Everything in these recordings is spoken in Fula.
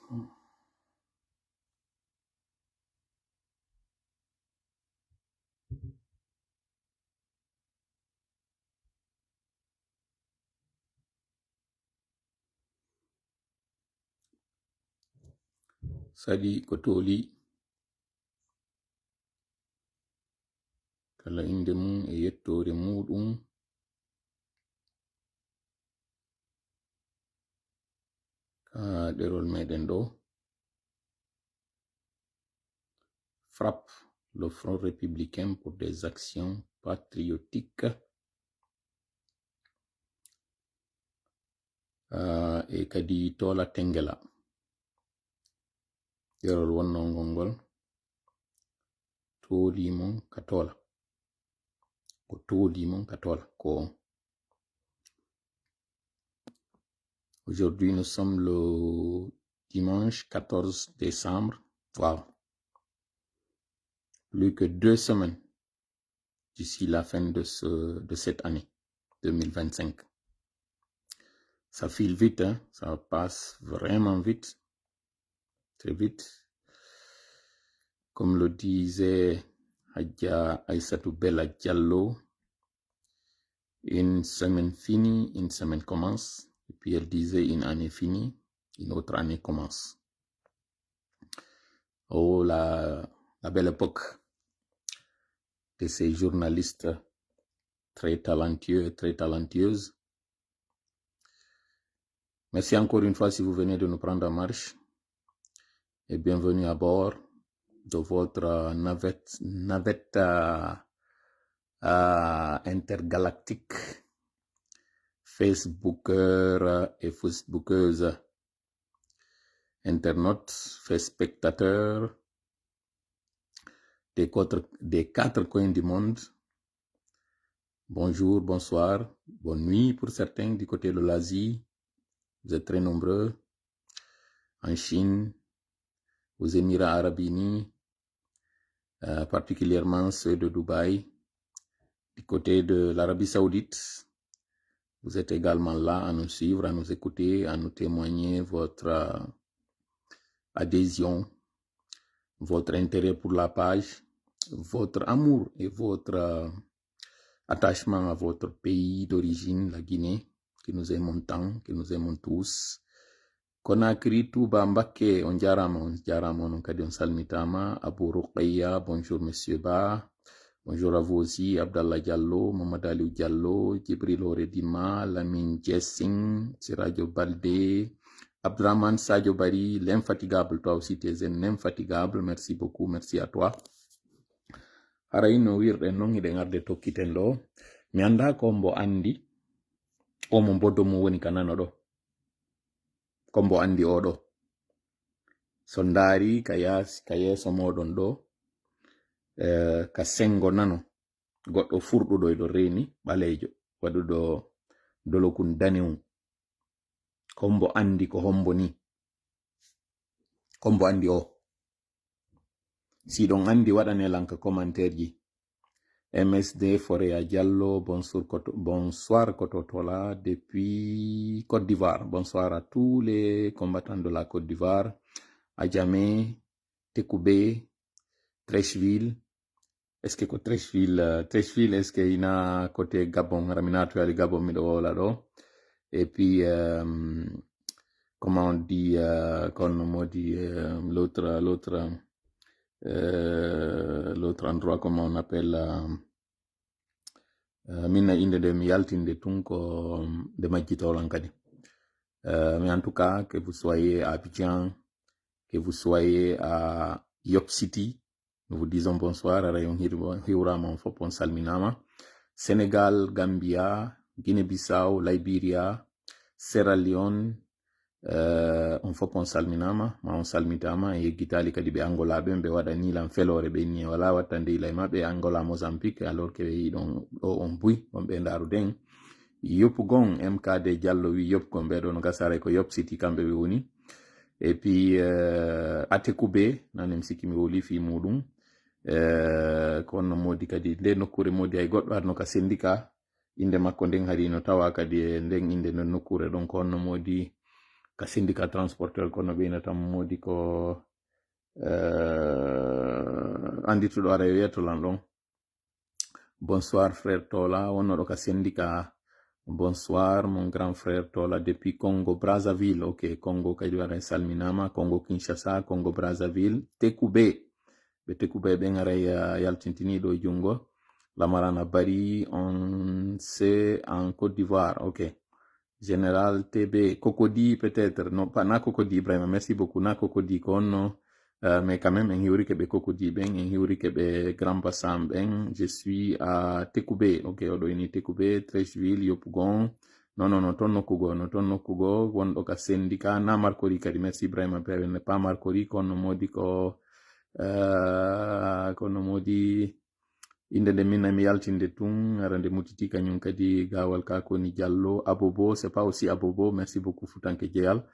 Sadi ko toli kala inde mum e yettore muɗum ha ɗerol meɗen ɗo. FRAPP, le Front républicain pour des actions patriotiques, e kadi tola tengela ɗerol wonnongol ngol tolimon katola ko tolimon katola ko. Aujourd'hui nous sommes le dimanche 14 décembre. Wow. Plus que 2 semaines d'ici la fin de cette année 2025. Ça file vite, hein? Ça passe vraiment vite, très vite. Comme le disait Hadja Aïssatou Bella Diallo, une semaine finie, une semaine commence. Et puis elle disait une année finie, une autre année commence. Oh, la belle époque de ces journalistes très talentueux et très talentueuses. Merci encore une fois si vous venez de nous prendre en marche. Et bienvenue à bord de votre navette intergalactique, Facebooker et Facebookeuse, internautes, fait spectateurs des 4 coins du monde. Bonjour, bonsoir, bonne nuit pour certains du côté de l'Asie. Vous êtes très nombreux. En Chine, aux Émirats Arabes Unis, particulièrement ceux de Dubaï, du côté de l'Arabie Saoudite. Vous êtes également là à nous suivre, à nous écouter, à nous témoigner votre adhésion, votre intérêt pour la page, votre amour et votre attachement à votre pays d'origine, la Guinée, que nous aimons tant, que nous aimons tous. Conakry, Touba, Mbaké, on jarama, on kadi on salmitama. Abou Ruqayya, bonjour Monsieur Ba. Bonjour à vous aussi, Abdallah Diallo, Mohamed Ali Diallo, Djibril Oredima, Lamine Jessing, Sirajo Balde, Abdraman Sadio Bari, l'infatigable, toi aussi tu es un infatigable, merci beaucoup, merci à toi. Haraino wirde non ide ngarde tokkiten lo, mi anda kombo andi, o mo bodo mo woni kanano do. Kombo andi o do. Sondari kayeso modon do, ka sengo nano goddo furdudo e do reni balejo wadudo dolokun danium. Kombo andi ko hombo ni. Kombo andi o. Si don andi wadane lanka commentaire ji. MSD Forea Diallo, bonsoir Kototola depuis Côte d'Ivoire. Bonsoir à tous les combattants de la Côte d'Ivoire. Adjamé, Tekoubé, Trècheville. Est-ce que Trècheville, est-ce qu'il y a côté Gabon, Raminato ali Gabon Midolado. Et puis, comment on dit, l'autre endroit, comment on appelle, mina inde de miyaltinde tunko de majjitolankadi. Mais en tout cas, que vous soyez à Abidjan, que vous soyez à York City, nous vous disons bonsoir à Rayon Hiurama, Fopon Salminama, Sénégal, Gambia, Guinée-Bissau, Liberia, Sierra Leone, on Fopon Salminama, ma on salmitama e gitali kadi be Angola be wadani lan felore be ni wala watande ila mabe Angola Mozambique alors que don on bui on be ndaru den yop gon MKD Diallo wi yop ko be don gasare ko Yop City kambe be woni. Et puis Atekoubé nanem sikimi woli fi mudum kono modi kadi de nokkure modi ay goddo adno ka syndicat inde makko den hari no tawa kadi den inde no nokkure don kono modi ka syndicat transporteur kono ɓeynata modi ko andituɗo ara wiyetolan ɗon. Bonsoir frère Tola, wonnoɗo ka syndicat. Bonsoir mon grand frère Tola depuis Congo Brazzaville. Ok, Congo kadi waɗa salminama, Congo Kinshasa, Congo Brazzaville, Tekube. Ɓe Tekube ɓe garay yaltintiniɗo jungo. Lamarana Bari, on sait en Côte d'Ivoire. Ok. Général TB, Cocody peut-être, non pas na Cocody Ibrahima, merci beaucoup, na Cocody kon, mais quand même, en hiwri keɓe Cocody ben, en hiwri keɓe Grand Bassam ben, je suis à Tekube, ok, oɗo ini Tekube, Treichville, Yopougon, non, ton nokkugo, wonɗo ka syndicat, na Marcory kadi, merci Ibrahima, ne pas Marcory, kono modi ko, kono modi, inde nde min mi yaltinde tun arande mutiti kañum kadi gawal ka koni Diallo Abobo, c'est pas aussi Abobo, merci beaucoup futanke jeyal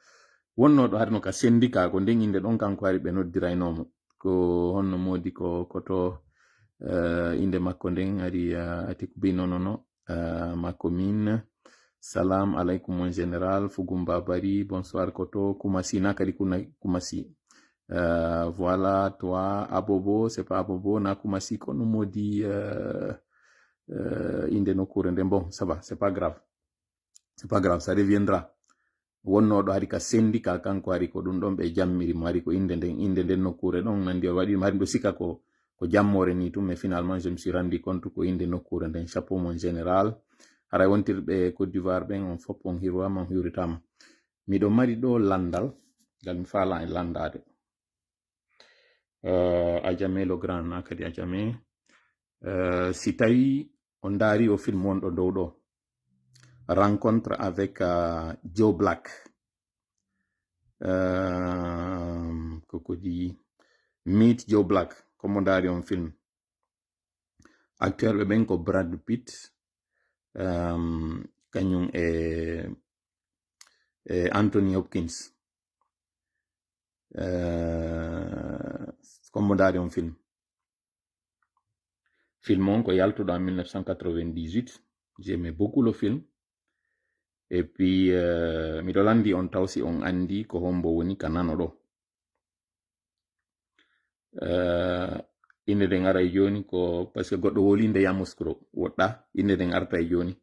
wonnoɗo harno ka syndicat ko nden inde ɗon kanko ari ɓe noddiraynomo ko honno modi ko koto inde makko nden ari Atikubi nonono makko min salam aleykum mon général Fugumba Bari, bonsoir koto Kumasi na kadi Kumasi. Voilà, toi, Abobo, c'est pas Abobo, na Kumasi, kono modi inde no kurende. Bon, ça va, c'est pas grave, ça reviendra. Wonnoɗo hari ka syndicat kanko ari ko ɗum ɗon ɓe jammiri mo ari ko inde nden nokkure ɗon nandi o waɗi mari ɗo sika ko jammore ni tum, mais finalement je me suis rendu compte ko inde nokkure nden. Chapeau mon général, haray wontirɓe Côte d'Ivoire ɓen on fop on hirwama on hiwritama. Miɗo mari ɗo landal ngal mi faala e landade. Adjamé le grand na kadi Adjamé, si tawi on dari o film wonɗo dow ɗo rencontre avec Joe Black, koko di Meet Joe Black, comme on dari on film acteur ɓe ɓen ko Brad Pitt, kañum e Anthony Hopkins, comme dari on film on ko yaltuɗo en 1998. J'aimais beaucoup le film. Et puis miɗo landi on tawsi on andi ko hombo woni ka nano ɗo. Inde den ara e joni ko parce que goɗɗo wolinde Yamoussoukro woɗɗa, inde den arta e joni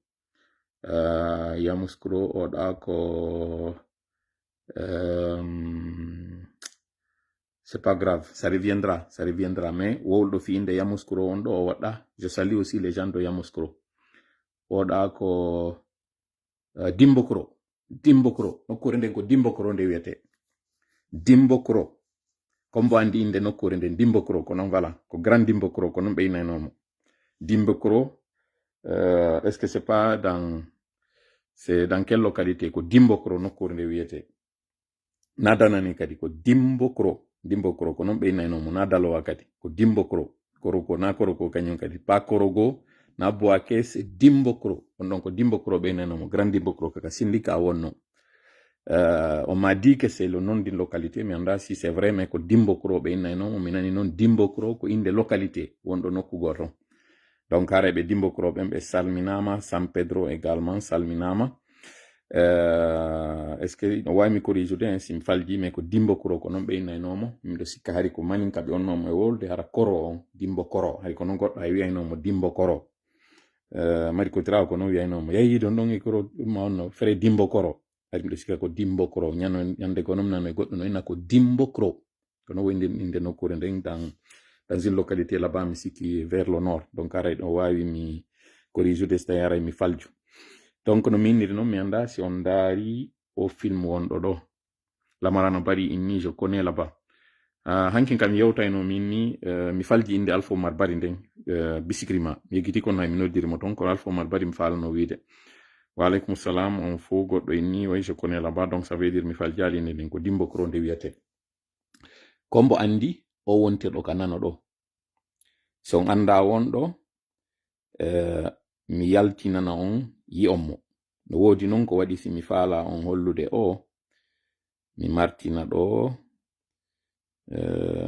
Yamoussoukro oɗa ko c'est pas grave, ça reviendra, mais wolɗo fi inde Yamoussoukro on ɗo o waɗɗa. Je salue aussi les gens de Yamoussoukro. Oɗa ko Dimbokro, nokkure nden ko Dimbokro nde wiyete Dimbokro, kombo andi inde nokkure nden Dimbokro ko non voilà, ko Grand Dimbokro ko non ɓeynanomo Dimbokro. Est-ce que c'est pas c'est dans quelle localité ko Dimbokro nokkure nde wiyete, na danani kadi ko Dimbokro ko non ɓeynanomo, na dalowa kadi ko Dimbokro, koroko na koroko kañum kadi pas korogo na boake, c'est Dimbokro. Donc Dimbokro ɓeynanomo Grand Dimbokro kaka syndicat wonno. On m'a dit que c'est le nom d'une localité, mais anda si c'est vrai, mais ko Dimbokro ɓeynanomo mi nani noon Dimbokro ko inde localité wonɗo nokkugol ton. Donc haraɓe Dimbokro ɓen ɓe salminama, San Pedro également salminama. Est-ce que no wawi mi corrigeude si mi falji, mais ko Dimbokro ko non ɓeynanomo. Miɗo sikka hari ko maninka ɓe onnomo e wolde hara koro on Dimbokoro, hay ko non goɗɗo hay wiyaynomo Dimbokoro. Mari ko tirawo ko non wiyaynomo yeyi ɗon ɗon e koro ɗum onno frère Dimbokoro, hari miɗo sikka ko Dimbokoro ñande ko non nano e goɗɗo no inna ko Dimbokro ko non woyde inde nokkure nden dans une localité là-bas mi sikki vers le nord. Donc aray ɗo wawi mi corrigeude so tawi aray mi falju. Donc no minniri noon mi anda si on daari o film wonɗo ɗo Lamarana Bari inni je connais là-bas. Hankin kam yewtayno min ni mi falji inde Alpha Oumar Bari nden bisikrima mi yeggiti kono hay mi noddirimo toon kono Alpha Oumar Bari mi falano wiide. Wa aleykum salam, on fo goɗɗo inni way je connais là-bas, donc ça veut dire mi faljali inde nden ko Dimbokro nde wiyete. Kombo andi o wontirɗo ka nano ɗo, so on anda wonɗo mi yaltinana on yi on mo. No woodi noon ko waɗi si mi faala on hollude o, mi martina ɗo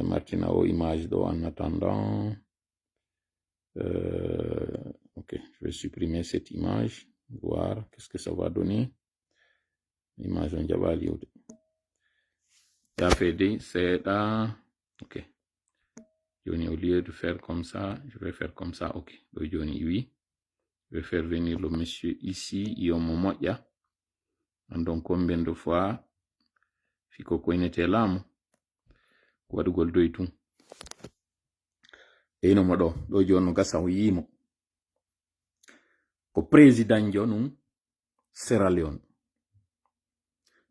martina o image ɗo en attendant. Ok, je vais supprimer cette image, voir qu'est-ce que ça va donner. Image on jaɓali Ça fait dit, c'est là. Ok. Johnny, au lieu de faire comme ça, je vais faire comme ça. Ok. Donc, Johnny, oui. Je vais faire venir le monsieur ici. Il y a un moment, ya. Donc, combien de fois, Fiko Koinete Lamu, Wadugol Doitum. Et non, do Jono Gassa Yimo. Ko président Jonum, Sierra Leone.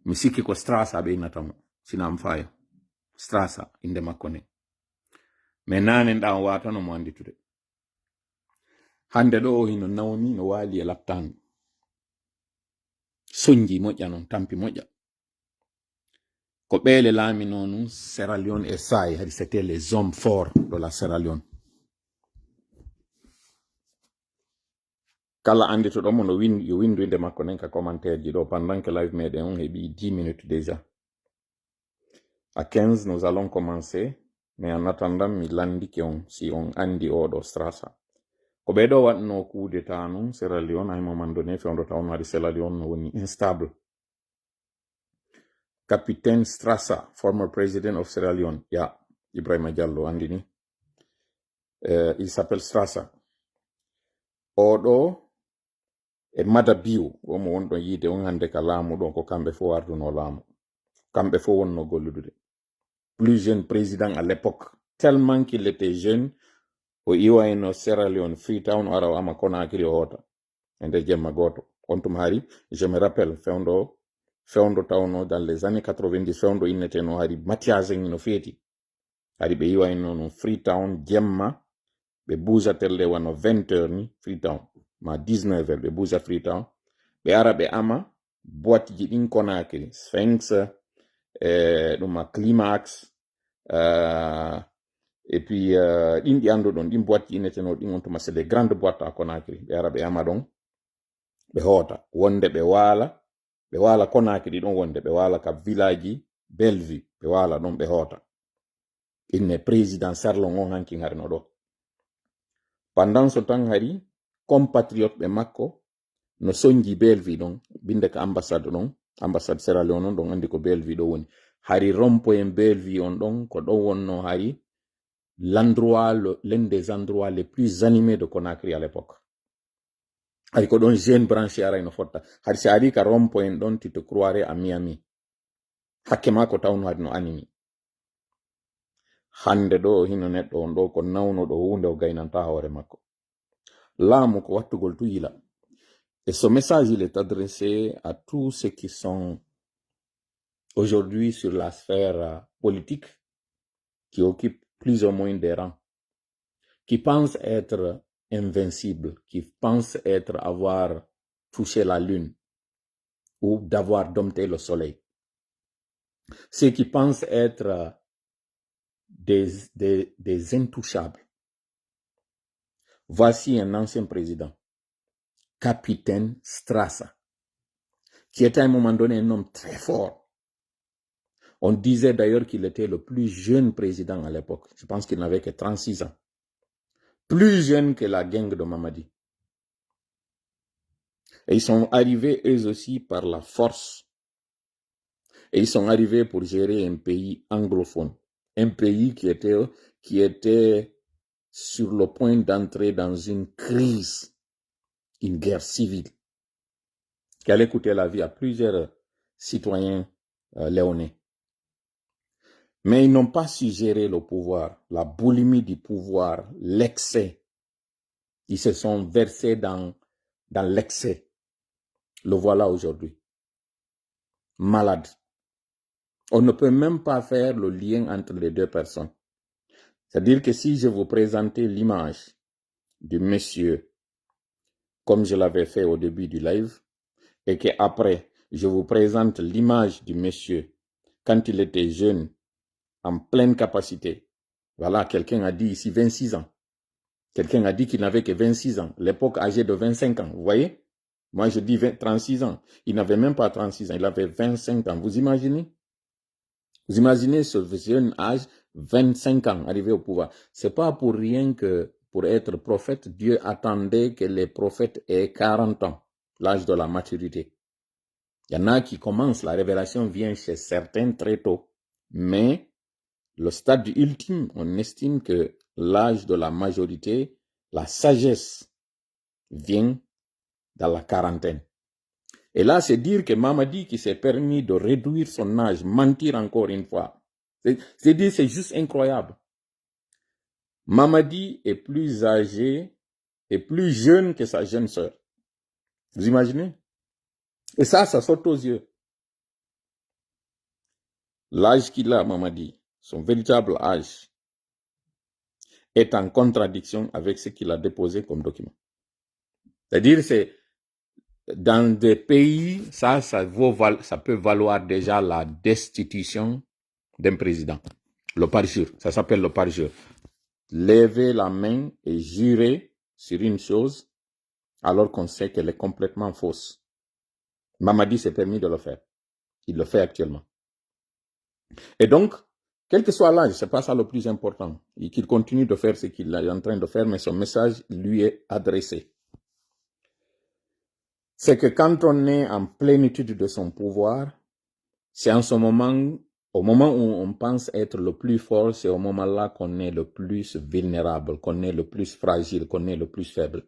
Mi sikki ko strasa be natamo sina am fayo strasa inde makko ne me nanen dan watano mo anditude hande do hino nawni no wali e laptan sonji moƴƴa non tampi moƴƴa ko ɓeele laami nonu Sierra Leone et Sai hadi c'était les hommes forts de la Sierra Leone kala andituɗo mo no yo windu inde makko nen ka commentaire ji ɗo pendant que live meɗen on heɓi 10 minutes déjà à 15 nous allons commencer mais en attendant mi landike on si on andi oɗo strasa ko ɓeɗo waɗno coup d'état non Sierra Leone à un moment donné fewndo taw no Sierra Leone no woni instable capitaine Strassa former president of Sierra Leone Ibrahima Diallo andini il s'appelle Strassa oɗo e Mada Bio omo wonɗon yiide on hande ka laamu ɗon ko kamɓe fo arduno laamu kamɓe fo wonno golludude plus jeune président à l'époque tellement qu'il était jeune o iwayno Sierra Leone Freetown o ara o ama Conakry o hoota e nder jemma goto on tum hari je me rappelle fewndo tawno dans les années 90 fewndo inneteno hari Mathiaseng no feeti hari ɓe iwayno no Freetown jemma ɓe buusatelle wano 20 heures ni Freetown ma 19 heures ɓe buusa Freetown ɓe ara ɓe ama boîte ji ɗin Conakry Sphinx ɗum Climax et puis ɗin ɗi anduɗon ɗin boîte ji inneteno ɗin on tuma c'est des grandes boîtes à Conakry ɓe ara ɓe ama ɗon ɓe hoota wonde ɓe waala Conakry ɗon wonde ɓe waala ka village Bellevue ɓe waala ɗon ɓe hoota inne président Sarlon on hanki harno ɗo pendant ce temps hari compatriote ɓe makko no soñji Bellevue ɗon binde ka ambassade ɗon ambassade Sierra Leone on ɗon andi ko Bellevue ɗo woni hari rond-point Bellevue on ɗon ko ɗon wonno hari l'un des endroits les plus animés de Conakry à l'époque hari ko ɗon jeune branché arayno fotta hari si ari ka rond-point ɗon tu te croirais à Miami hakke ma ko tawno hari no animi hande ɗo hino neɗɗo on ɗo ko nawno ɗo hunde o gaynanta hoore makko laamu ko wattugol tu yila et ce message il est adressé à tous ceux qui sont aujourd'hui sur la sphère politique qui occupent plus ou moins des rangs qui pensent être invincibles, qui pensent avoir touché la lune ou d'avoir dompté le soleil. Ceux qui pensent être des intouchables. Voici un ancien président, capitaine Strassa, qui était à un moment donné un homme très fort. On disait d'ailleurs qu'il était le plus jeune président à l'époque. Je pense qu'il n'avait que 36 ans. Plus jeune que la gang de Mamadi. Et ils sont arrivés eux aussi par la force. Et ils sont arrivés pour gérer un pays anglophone. Un pays qui était sur le point d'entrer dans une crise, une guerre civile, qui allait coûter la vie à plusieurs citoyens léonais. Mais ils n'ont pas su gérer le pouvoir, la boulimie du pouvoir, l'excès. Ils se sont versés dans l'excès. Le voilà aujourd'hui. Malade. On ne peut même pas faire le lien entre les deux personnes. C'est-à-dire que si je vous présentais l'image du monsieur, comme je l'avais fait au début du live, et qu'après, je vous présente l'image du monsieur quand il était jeune, en pleine capacité. Voilà, quelqu'un a dit ici 26 ans. Quelqu'un a dit qu'il n'avait que 26 ans. L'époque âgée de 25 ans, vous voyez? Moi, je dis 36 ans. Il n'avait même pas 36 ans, il avait 25 ans. Vous imaginez? Vous imaginez ce jeune âge, 25 ans, arrivé au pouvoir. C'est pas pour rien que, pour être prophète, Dieu attendait que les prophètes aient 40 ans, l'âge de la maturité. Il y en a qui commencent, la révélation vient chez certains très tôt. Mais le stade ultime, on estime que l'âge de la majorité, la sagesse vient dans la quarantaine. Et là, c'est dire que Mamadi qui s'est permis de réduire son âge, mentir encore une fois. C'est dire, c'est juste incroyable. Mamadi est plus âgé et plus jeune que sa jeune sœur. Vous imaginez? Et ça saute aux yeux. L'âge qu'il a, Mamadi, son véritable âge, est en contradiction avec ce qu'il a déposé comme document. C'est-à-dire, c'est dans des pays, ça peut valoir déjà la destitution d'un président. Le parjure, ça s'appelle le parjure. Lever la main et jurer sur une chose alors qu'on sait qu'elle est complètement fausse. Mamadi s'est permis de le faire. Il le fait actuellement. Et donc, quel que soit l'âge, c'est pas ça le plus important. Et qu'il continue de faire ce qu'il est en train de faire, mais son message lui est adressé. C'est que quand on est en plénitude de son pouvoir, c'est en ce moment, au moment où on pense être le plus fort, c'est au moment-là qu'on est le plus vulnérable, qu'on est le plus fragile, qu'on est le plus faible.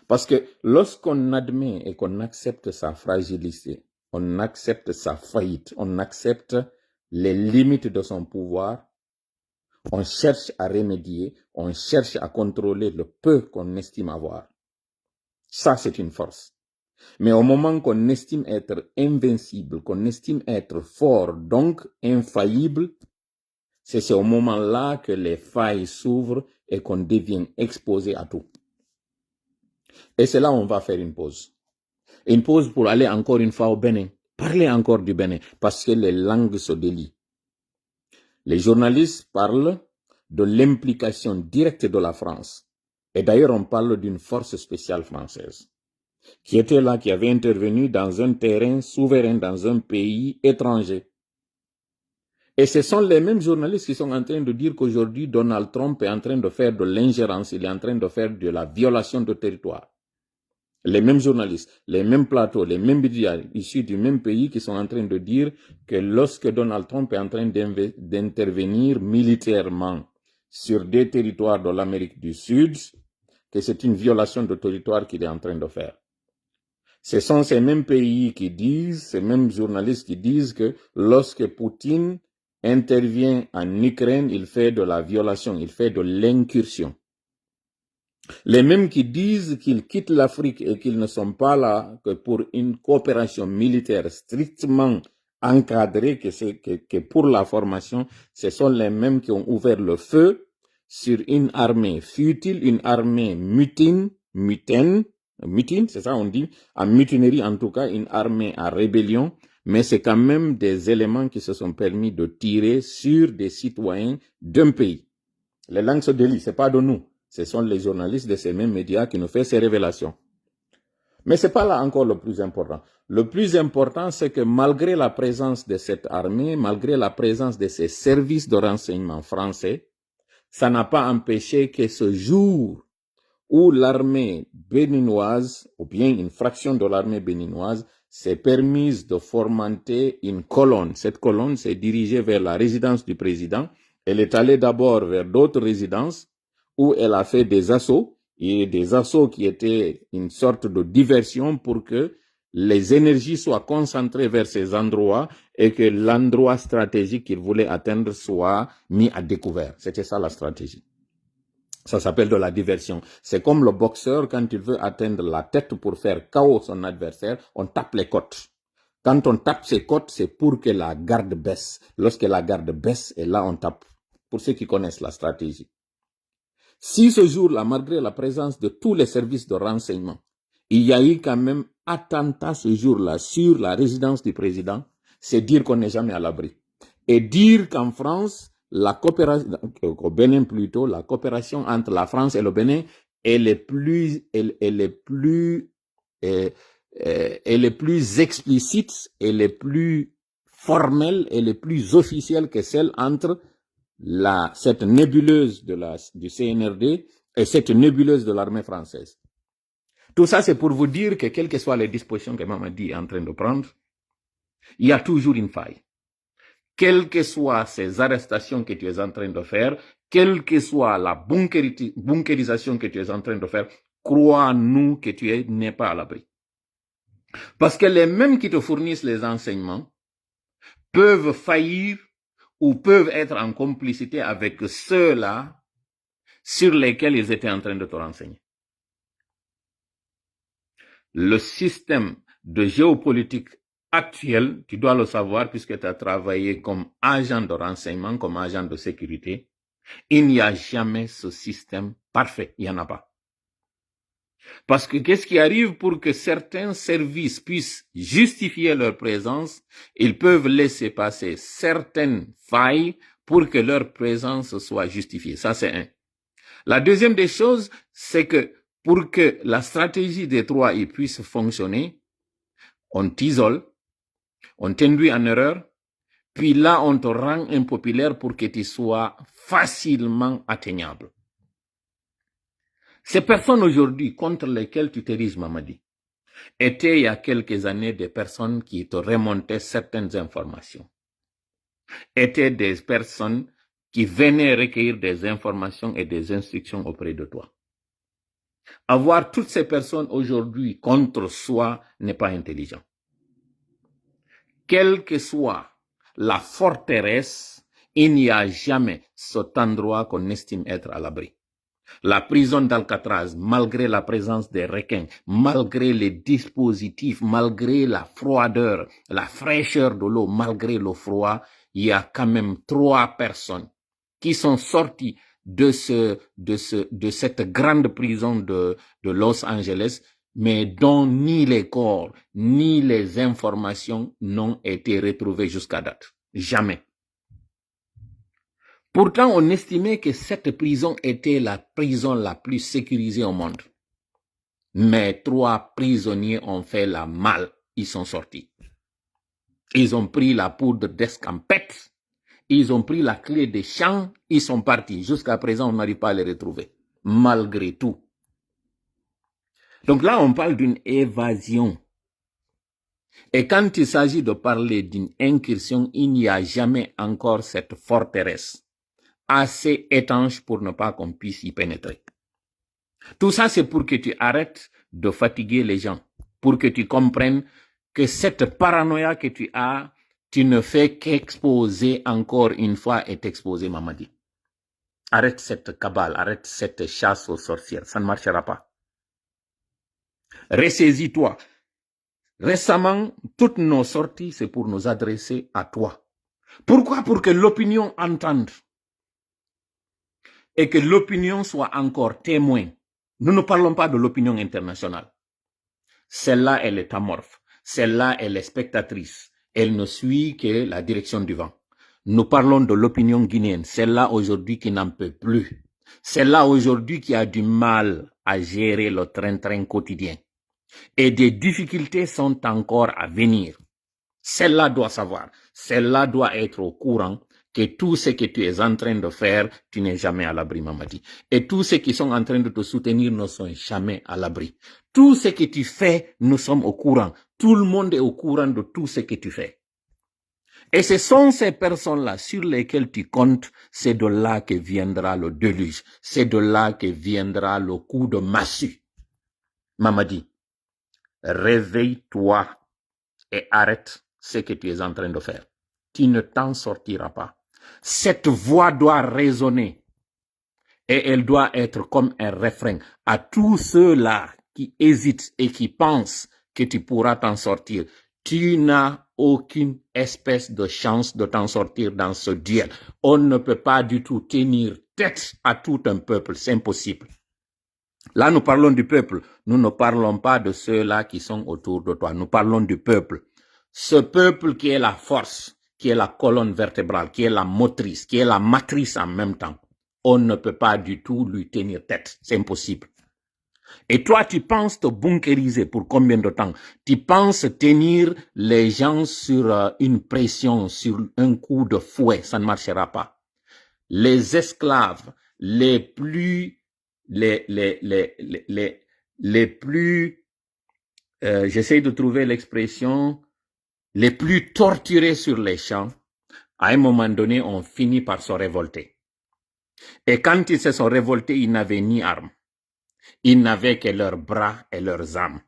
Parce que lorsqu'on admet et qu'on accepte sa fragilité, on accepte sa faillite, on accepte les limites de son pouvoir, on cherche à remédier, on cherche à contrôler le peu qu'on estime avoir. Ça, c'est une force. Mais au moment qu'on estime être invincible, qu'on estime être fort, donc infaillible, c'est au moment-là que les failles s'ouvrent et qu'on devient exposé à tout. Et c'est là où on va faire une pause. Une pause pour aller encore une fois au Bénin. Parler encore du Bénin, parce que les langues se délient. Les journalistes parlent de l'implication directe de la France. Et d'ailleurs, on parle d'une force spéciale française qui était là, qui avait intervenu dans un terrain souverain, dans un pays étranger. Et ce sont les mêmes journalistes qui sont en train de dire qu'aujourd'hui, Donald Trump est en train de faire de l'ingérence, il est en train de faire de la violation de territoire. Les mêmes journalistes, les mêmes plateaux, les mêmes médias issus du même pays qui sont en train de dire que lorsque Donald Trump est en train d'intervenir militairement sur des territoires de l'Amérique du Sud, que c'est une violation de territoire qu'il est en train de faire. Ce sont ces mêmes pays qui disent, ces mêmes journalistes qui disent que lorsque Poutine intervient en Ukraine, il fait de la violation, il fait de l'incursion. Les mêmes qui disent qu'ils quittent l'Afrique et qu'ils ne sont pas là que pour une coopération militaire strictement encadrée, que pour la formation, ce sont les mêmes qui ont ouvert le feu sur une armée futile, une armée mutine, c'est ça on dit, en mutinerie en tout cas, une armée en rébellion, mais c'est quand même des éléments qui se sont permis de tirer sur des citoyens d'un pays. Les langues se délient, c'est pas de nous. Ce sont les journalistes de ces mêmes médias qui nous font ces révélations. Mais c'est pas là encore le plus important. Le plus important, c'est que malgré la présence de cette armée, malgré la présence de ces services de renseignement français, ça n'a pas empêché que ce jour où l'armée béninoise, ou bien une fraction de l'armée béninoise, s'est permise de fomenter une colonne. Cette colonne s'est dirigée vers la résidence du président. Elle est allée d'abord vers d'autres résidences où elle a fait des assauts, et des assauts qui étaient une sorte de diversion pour que les énergies soient concentrées vers ces endroits et que l'endroit stratégique qu'il voulait atteindre soit mis à découvert. C'était ça la stratégie. Ça s'appelle de la diversion. C'est comme le boxeur, quand il veut atteindre la tête pour faire KO son adversaire, on tape les côtes. Quand on tape ses côtes, c'est pour que la garde baisse. Lorsque la garde baisse, et là on tape. Pour ceux qui connaissent la stratégie. Si ce jour-là, malgré la présence de tous les services de renseignement, il y a eu quand même attentat ce jour-là sur la résidence du président, c'est dire qu'on n'est jamais à l'abri. Et dire qu'en France, la coopération, au Bénin plutôt, la coopération entre la France et le Bénin, elle est plus explicite, elle est plus formelle, elle est plus officielle que celle entre cette nébuleuse du CNRD et cette nébuleuse de l'armée française. Tout ça, c'est pour vous dire que quelles que soient les dispositions que Mamadi est en train de prendre, il y a toujours une faille. quelles que soient ces arrestations que tu es en train de faire, quelle que soit la bunkérisation que tu es en train de faire, crois-nous que tu n'es pas à l'abri. Parce que les mêmes qui te fournissent les enseignements peuvent faillir ou peuvent être en complicité avec ceux-là sur lesquels ils étaient en train de te renseigner. Le système de géopolitique actuel, tu dois le savoir puisque tu as travaillé comme agent de renseignement, comme agent de sécurité, il n'y a jamais ce système parfait, il n'y en a pas. Parce que qu'est-ce qui arrive pour que certains services puissent justifier leur présence, ils peuvent laisser passer certaines failles pour que leur présence soit justifiée. Ça, c'est un. La deuxième des choses, c'est que pour que la stratégie des 3I puisse fonctionner, on t'isole, on t'induit en erreur, puis là, on te rend impopulaire pour que tu sois facilement atteignable. Ces personnes aujourd'hui contre lesquelles tu t'ériges, Mamadi, étaient il y a quelques années des personnes qui te remontaient certaines informations. Étaient des personnes qui venaient recueillir des informations et des instructions auprès de toi. Avoir toutes ces personnes aujourd'hui contre soi n'est pas intelligent. Quelle que soit la forteresse, il n'y a jamais cet endroit qu'on estime être à l'abri. La prison d'Alcatraz, malgré la présence des requins, malgré les dispositifs, malgré la froideur, la fraîcheur de l'eau, malgré le froid, il y a quand même 3 personnes qui sont sorties de cette grande prison de Los Angeles, mais dont ni les corps, ni les informations n'ont été retrouvées jusqu'à date. Jamais. Pourtant, on estimait que cette prison était la prison la plus sécurisée au monde. Mais 3 prisonniers ont fait la malle. Ils sont sortis. Ils ont pris la poudre d'escampette. Ils ont pris la clé des champs. Ils sont partis. Jusqu'à présent, on n'arrive pas à les retrouver. Malgré tout. Donc là, on parle d'une évasion. Et quand il s'agit de parler d'une incursion, il n'y a jamais encore cette forteresse assez étanche pour ne pas qu'on puisse y pénétrer. Tout ça, c'est pour que tu arrêtes de fatiguer les gens, pour que tu comprennes que cette paranoïa que tu as, tu ne fais qu'exposer encore une fois et t'exposer, Mamadi. Arrête cette cabale, arrête cette chasse aux sorcières, ça ne marchera pas. Ressaisis-toi. Récemment, toutes nos sorties, c'est pour nous adresser à toi. Pourquoi? Pour que l'opinion entende. Et que l'opinion soit encore témoin. Nous ne parlons pas de l'opinion internationale. Celle-là, elle est amorphe. Celle-là, elle est spectatrice. Elle ne suit que la direction du vent. Nous parlons de l'opinion guinéenne. Celle-là, aujourd'hui, qui n'en peut plus. Celle-là, aujourd'hui, qui a du mal à gérer le train-train quotidien. Et des difficultés sont encore à venir. Celle-là doit savoir. Celle-là doit être au courant que tout ce que tu es en train de faire, tu n'es jamais à l'abri, Mamadi. Et tous ceux qui sont en train de te soutenir ne sont jamais à l'abri. Tout ce que tu fais, nous sommes au courant. Tout le monde est au courant de tout ce que tu fais. Et ce sont ces personnes-là sur lesquelles tu comptes, c'est de là que viendra le déluge. C'est de là que viendra le coup de massue. Mamadi, réveille-toi et arrête ce que tu es en train de faire. Tu ne t'en sortiras pas. Cette voix doit résonner et elle doit être comme un refrain à tous ceux-là qui hésitent et qui pensent que tu pourras t'en sortir. Tu n'as aucune espèce de chance de t'en sortir dans ce duel. On ne peut pas du tout tenir tête à tout un peuple, c'est impossible. Là, nous parlons du peuple. Nous ne parlons pas de ceux-là qui sont autour de toi. Nous parlons du peuple. Ce peuple qui est la force, qui est la colonne vertébrale, qui est la motrice, qui est la matrice en même temps. On ne peut pas du tout lui tenir tête. C'est impossible. Et toi, tu penses te bunkériser pour combien de temps? Tu penses tenir les gens sur une pression, sur un coup de fouet. Ça ne marchera pas. Les esclaves les plus j'essaie de trouver l'expression, les plus torturés sur les champs, à un moment donné, ont fini par se révolter. Et quand ils se sont révoltés, ils n'avaient ni armes. Ils n'avaient que leurs bras et leurs armes.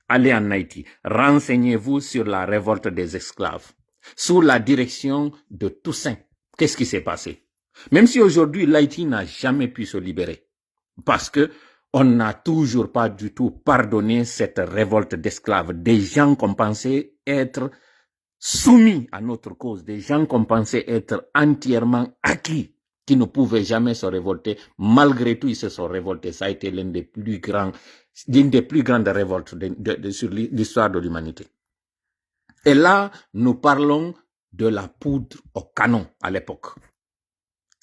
Allez en Haïti, renseignez-vous sur la révolte des esclaves, sous la direction de Toussaint. Qu'est-ce qui s'est passé? Même si aujourd'hui, l'Haïti n'a jamais pu se libérer, parce que on n'a toujours pas du tout pardonné cette révolte d'esclaves, des gens qu'on pensait être soumis à notre cause, des gens qu'on pensait être entièrement acquis, qui ne pouvaient jamais se révolter. Malgré tout, ils se sont révoltés. Ça a été l'une des plus grandes révoltes sur l'histoire de l'humanité. Et là, nous parlons de la poudre au canon à l'époque.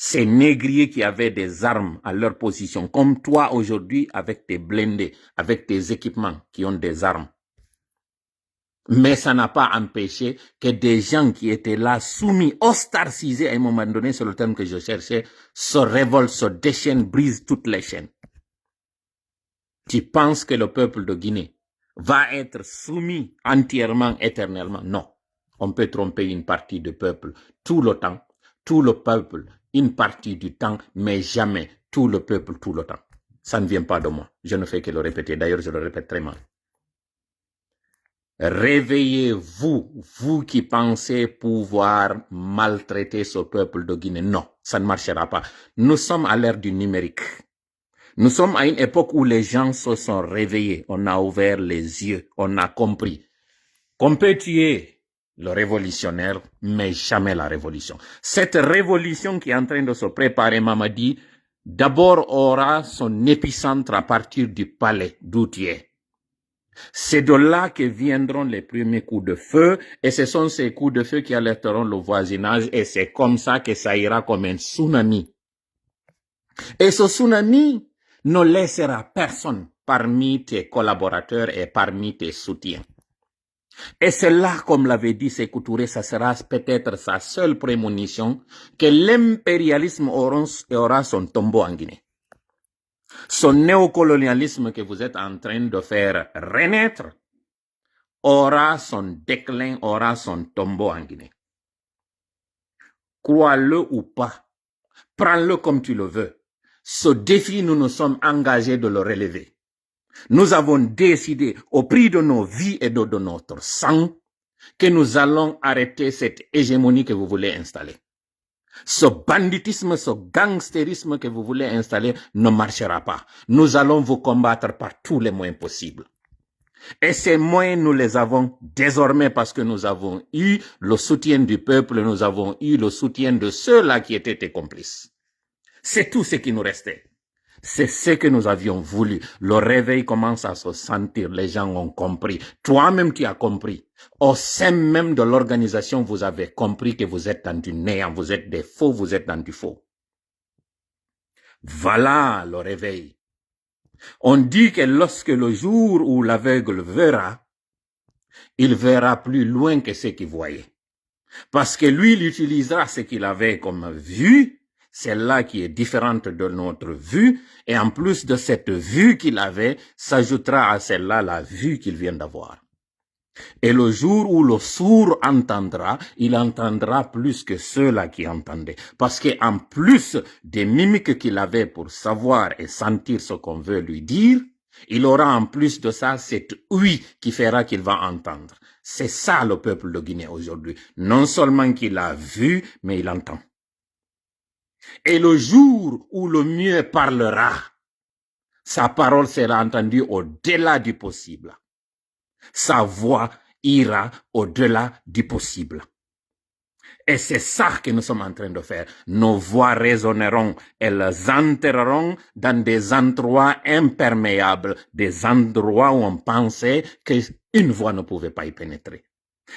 Ces négriers qui avaient des armes à leur position, comme toi aujourd'hui avec tes blindés, avec tes équipements qui ont des armes. Mais ça n'a pas empêché que des gens qui étaient là, soumis, ostracisés à un moment donné, c'est le terme que je cherchais, se révoltent, se déchaînent, brisent toutes les chaînes. Tu penses que le peuple de Guinée va être soumis entièrement, éternellement? Non. On peut tromper une partie du peuple tout le temps, tout le peuple une partie du temps, mais jamais tout le peuple tout le temps. Ça ne vient pas de moi. Je ne fais que le répéter. D'ailleurs, je le répète très mal. Réveillez-vous, vous qui pensez pouvoir maltraiter ce peuple de Guinée. Non, ça ne marchera pas. Nous sommes à l'ère du numérique. Nous sommes à une époque où les gens se sont réveillés. On a ouvert les yeux. On a compris qu'on peut tuer le révolutionnaire, mais jamais la révolution. Cette révolution qui est en train de se préparer, Mamadi, d'abord aura son épicentre à partir du palais d'où tu es. C'est de là que viendront les premiers coups de feu, et ce sont ces coups de feu qui alerteront le voisinage, et c'est comme ça que ça ira comme un tsunami. Et ce tsunami ne laissera personne parmi tes collaborateurs et parmi tes soutiens. Et c'est là, comme l'avait dit Sékou Touré, ça sera peut-être sa seule prémonition que l'impérialisme aura son tombeau en Guinée. Son néocolonialisme que vous êtes en train de faire renaître aura son déclin, aura son tombeau en Guinée. Crois-le ou pas, prends-le comme tu le veux. Ce défi, nous nous sommes engagés de le relever. Nous avons décidé, au prix de nos vies et de notre sang, que nous allons arrêter cette hégémonie que vous voulez installer. Ce banditisme, ce gangstérisme que vous voulez installer ne marchera pas. Nous allons vous combattre par tous les moyens possibles. Et ces moyens, nous les avons désormais parce que nous avons eu le soutien du peuple, nous avons eu le soutien de ceux-là qui étaient tes complices. C'est tout ce qui nous restait. C'est ce que nous avions voulu. Le réveil commence à se sentir. Les gens ont compris. Toi-même, tu as compris. Au sein même de l'organisation, vous avez compris que vous êtes dans du néant. Vous êtes des faux, vous êtes dans du faux. Voilà le réveil. On dit que lorsque le jour où l'aveugle verra, il verra plus loin que ce qu'il voyait. Parce que lui, il utilisera ce qu'il avait comme vue, celle-là qui est différente de notre vue, et en plus de cette vue qu'il avait, s'ajoutera à celle-là la vue qu'il vient d'avoir. Et le jour où le sourd entendra, il entendra plus que ceux-là qui entendaient. Parce qu'en plus des mimiques qu'il avait pour savoir et sentir ce qu'on veut lui dire, il aura en plus de ça cette ouïe qui fera qu'il va entendre. C'est ça le peuple de Guinée aujourd'hui. Non seulement qu'il a vu, mais il entend. Et le jour où le mieux parlera, sa parole sera entendue au-delà du possible. Sa voix ira au-delà du possible. Et c'est ça que nous sommes en train de faire. Nos voix résonneront, elles entreront dans des endroits imperméables, des endroits où on pensait qu'une voix ne pouvait pas y pénétrer.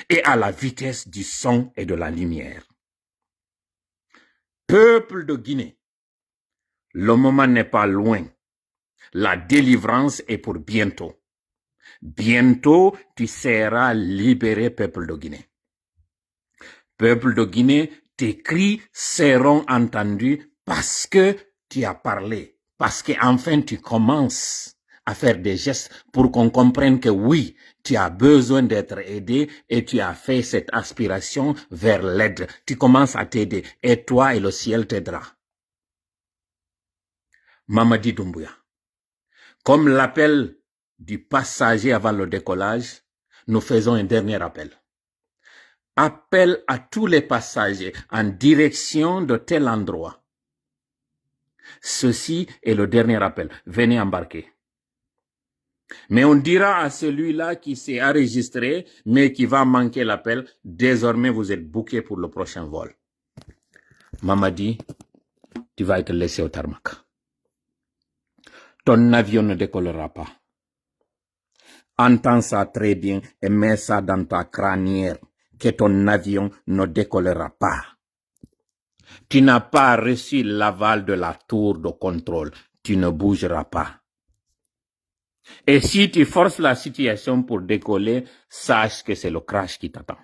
Et à la vitesse du son et de la lumière. Peuple de Guinée, le moment n'est pas loin. La délivrance est pour bientôt. Bientôt, tu seras libéré, peuple de Guinée. Peuple de Guinée, tes cris seront entendus parce que tu as parlé, parce qu'enfin tu commences à faire des gestes pour qu'on comprenne que oui, tu as besoin d'être aidé et tu as fait cette aspiration vers l'aide. Tu commences à t'aider et toi et le ciel t'aidera. Mamadi Doumbouya. Comme l'appel du passager avant le décollage, nous faisons un dernier appel. Appel à tous les passagers en direction de tel endroit. Ceci est le dernier appel. Venez embarquer. Mais on dira à celui-là qui s'est enregistré, mais qui va manquer l'appel, désormais vous êtes booké pour le prochain vol. Mamadi, tu vas être laissé au tarmac. Ton avion ne décollera pas. Entends ça très bien et mets ça dans ta crânière, que ton avion ne décollera pas. Tu n'as pas reçu l'aval de la tour de contrôle. Tu ne bougeras pas. Et si tu forces la situation pour décoller, sache que c'est le crash qui t'attend.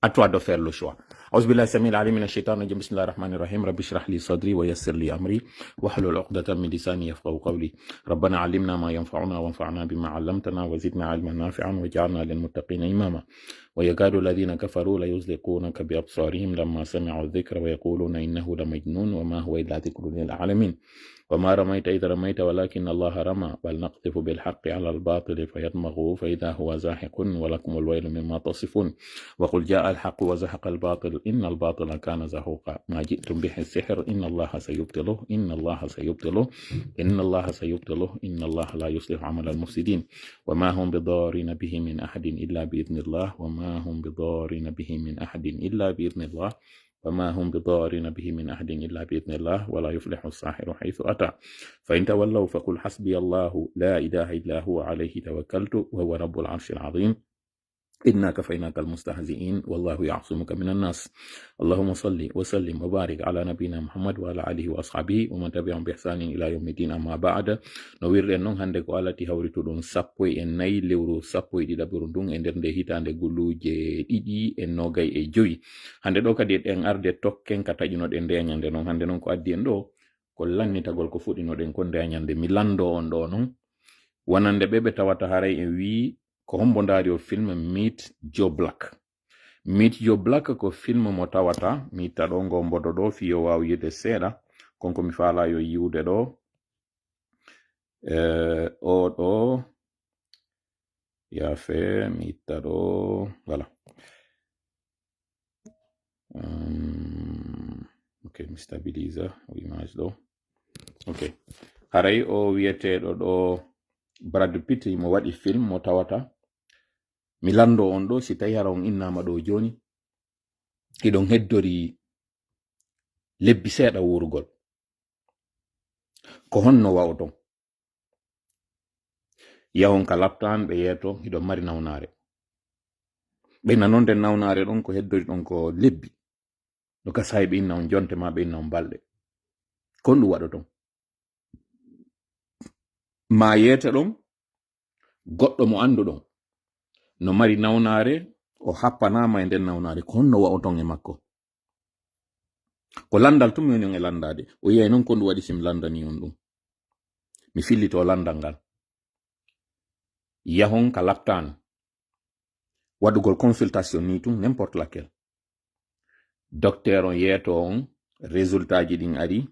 À toi de faire le choix. أعوذ بالله السميع العليم من الشيطان الرجيم بسم الله الرحمن الرحيم رب اشرح لي صدري ويسر لي أمري واحلل عقدة من لساني يفقهوا قولي ربنا علمنا ما ينفعنا وانفعنا بما علمتنا وزدنا علما نافعا واجعلنا للمتقين إماما ويكاد الذين كفروا ليزلقونك بأبصارهم لما سمعوا الذكر ويقولون إنه لمجنون وما هو إلا ذكر للعالمين وما رميت إذ رميت ولكن الله رمى بل نقذف بالحق على الباطل فيدمغه فإذا هو زاحق ولكم الويل مما تصفون وقل جاء الحق وزهق الباطل إن الباطل كان زهوقا ما جئتم به السحر إن الله سيبطله إن الله سيبطله إن الله سيبطله إن الله لا يصلح عمل المفسدين وما هم بضارين به من أحد إلا بإذن الله وما هم بضارين به من أحد إلا بإذن الله وما هم بضارين به من أحد إلا بإذن الله ولا يفلح الساحر حيث أتى فإن تولوا فقل حسبي الله لا إله إلا هو عليه توكلت وهو رب العرش العظيم إنا كفيناك المستهزئين والله يعصمك من الناس اللهم صل وسلم وبارك على نبينا محمد وعلى آله وأصحابه ومن تبعهم بإحسان إلى يوم الدين أما بعد نوير نون هاندي كو الله تي hawritu ɗum sappo e nayi lewru sappo e ɗiɗaɓre ndun e nder nde hitande guluje ɗiɗi e nogay e joyi hande ɗo kadi ɗen arde tokken ka taƴinoɗen ndeñande noon hande noon ko addi en ɗo ko lannitagol ko fuɗɗinoɗen ko ndeñande mi lando on ɗo noon wonande ɓe tawata haray en wi ko hombo ndaari o film Meet Joe Black. Meet Joe Black ko film mo tawata mi itta ɗo ngo mbodo ɗo fiyo waw yide seeɗa konko mi faala yo yiwde ɗo o ɗo yafe mi itta ɗo voilà ok mi stabilise o image ɗo ok haray o wiyeteɗo ɗo Brad Pitt mo waɗi film mo tawata mi lando on ɗo si tawi hara on innama ɗo joni iɗon heddori lebbi seeɗa wurgol ko honno wawton yahon ka laptan ɓe yeeto hiɗon mari nawnare ɓeyna noon nden nawnare ɗon ko heddori ɗon ko lebbi no gasayi ɓe inna on jonte ma ɓe inna on balɗe kon ɗum waɗoton ma yeete ɗon goɗɗo mo anduɗon no mari nawnare o happanama e nden nawnare ko honno wa'oton e makko ko landal tum woni on e landade o yiyay noon ko ɗum waɗi sim landani on ɗum mi fillito landal ngal yahon ka laptan waɗugol consultation ni tum n'importe laquelle docteur on yeeto on résultat ji ɗin ari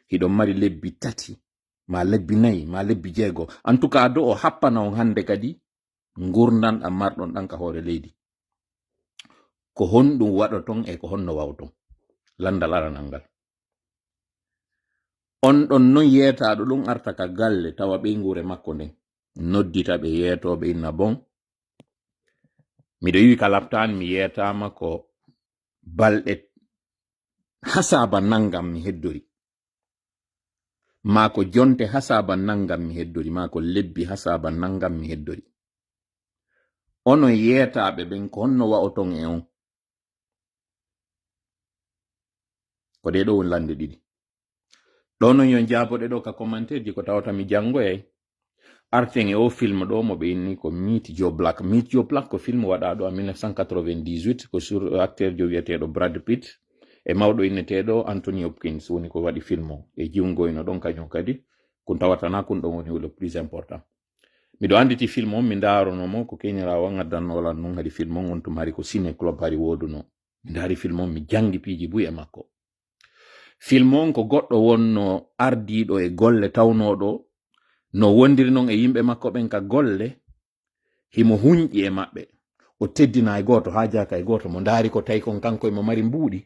hiɗon mari lebbi tati ma lebbi nayi ma lebbi jeego en tout cas do o happana on hande kadi gurdan ɗam marɗon ɗan ka hoore leydi ko honɗum waɗoton e ko honno wawton landal aranal ngal on ɗon non yeetaɗo ɗum arta ka galle tawa ɓe ngure makko nden noddita ɓe yeetoɓe inna bon miɗo yiwi ka laptan mi yeetama ko balɗe hasaba nangam mi heddori ma ko jonte hasaba nangam mi heddori ma ko lebbi hasaba nangam mi heddori ono yeetaɓe ɓen ko honno wa'oton e on ko ɗe ɗo won lande ɗiɗi ɗo non yon jaaboɗe ɗo ka commentaire ji ko tawata mi jangoyay arten e o film ɗo mo ɓe inni ko Meet Joe Black. Meet Joe Black ko film waɗaɗo en 1998 ko sur acteur jo wiyeteɗo Brad Pitt e mawɗo inneteɗo Anthony Hopkins woni ko waɗi film o e jiwngoyno ɗon kañum kadi kun tawatana kun ɗon woni le plus important miɗo anditi film on mi ndaronomo ko keñirawo ngaddannolan noon hadi film on tum hari ko ciné club hari woduno mi ndari film on mi jangi piiji buy e makko film on ko goɗɗo wonno ardiɗo e golle tawnoɗo no wondiri noon e yimɓe makko ɓen ka golle himo huñƴi e maɓɓe o teddina e goto ha jaka e goto mo ndaari ko tawi kon kanko mo mari mbuuɗi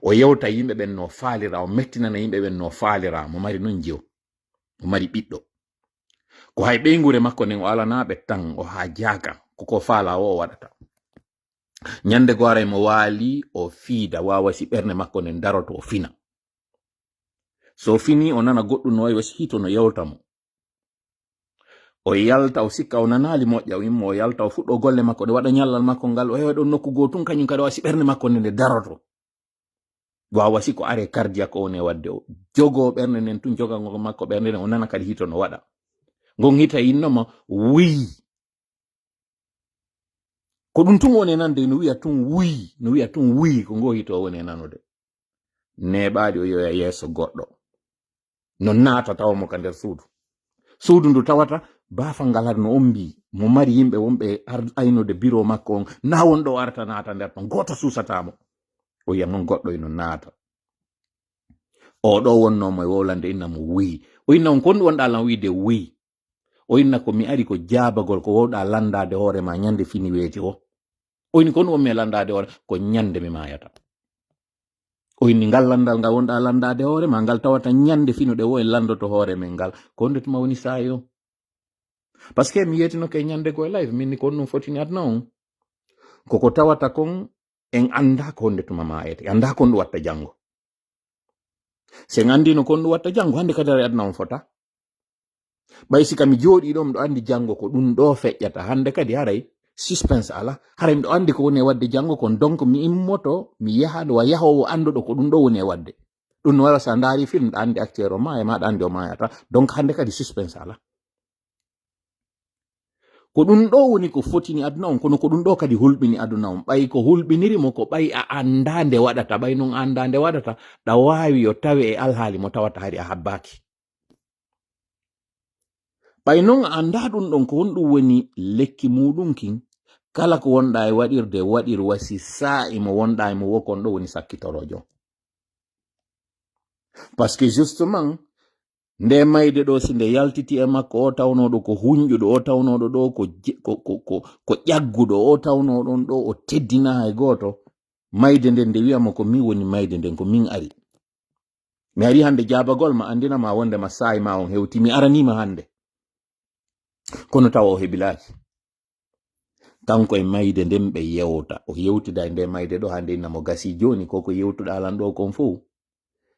o yewta yimɓe ɓen no faalira o mettinana yimɓe ɓen no faalira mo mari non jew mo mari ɓiɗɗo ko hay ɓeygure makko nden o alanaɓe tan o ha jaka koko faala o waɗata ñande gore mo waali o fiida wawasi ɓernde makko nden daroto o fina so fini o nana goɗɗum no wayi wasi hito no yewtamo o yalta o sikka o nanali moƴƴa o immo o yalta o fuɗɗo golle makko ɗe waɗa ñallal makko ngal o hewa ɗon nokku goo tun kañum kadi wasi ɓernde makko nde daroto wawasi ko are cardiaque o woni wadde o jogo ɓernde nden tun jogango makko ɓernde nden o nana kadi hito no waɗa gon hita yinnoma wuyi ko ɗum tun woni nande no wiya tun wuyi no wiya tun wuyi ko ngo hito woni nanude neɓaɗi o yoya yeeso goɗɗo no naata tawamo ka nder suudu ndu tawata bafal ngal har no on mbi mo mari yimɓe wonɓe aynude bureau makko on na wonɗo arta naata nder ton goto susatamo o wiya noon goɗɗo eno naata o ɗo wonnomo e wowlande innamo wuyi o inna on kon wonɗa lan wiide wuyi o inna ko mi ari ko jaabagol ko wowɗa landade hoore ma ñande fini weeti o inni kon wonmi e landade hoore ko ñande mi mayata o inni ngal landal ngal wonɗa landade hoore ma ngal tawata ñande finuɗe wo e landoto hoore men ngal ko ndetuma woni saayi o par ce que mi yetinoke ñande go e live minni kon ɗum fotini adna on koko tawata kon en anda ko ndetuma mayete anda kon ɗum watta janngo sen andino kon ɗum watta janngo hande kadi ara adna on fota ɓay sika mi jooɗi ɗo miɗo andi janngo ko ɗum ɗo feƴƴata hande kadi haray suspense ala haray miɗo andi ko woni e wadde janngo kon donc mi immoto mi yaha ɗo yahowo anduɗo ko ɗum ɗo woni e wadde ɗum no wara sa ndaari film ɗa andi acteur o ma e maɗa andi o mayata donc hande kadi suspense ala ko ɗum ɗo woni ko fotini aduna on kono ko ɗum ɗo kadi hulɓini aduna on ɓay ko hulɓinirimo ko ɓay a anda nde waɗata ɓay non anda nde waɗata ɗa wawi yo tawe e alhaali mo tawata hari a habbaki ɓay non anda ɗum ɗon ko honɗum woni lekki muɗum kin kala ko wonɗa e waɗirde waɗir wasi sa'i mo wonɗa e mo wokon ɗo woni sakkitorojo par ce que justement nde mayde ɗo si nde yaltiti e makko o tawnoɗo ko hunƴuɗo o tawnoɗo ɗo ko ƴagguɗo o tawnoɗon ɗo o teddina e goto mayde nden nde wiyamo ko min woni mayde nden ko min ari mi ari hande jabagol ma andinama wonde ma sa'i ma on hewti mi aranima hande kono tawa o hebilaki kanko e mayde nden ɓe yewta o yewtida e nde mayde ɗo hande innamo gasi joni koko yewtuɗa lan ɗo kon fo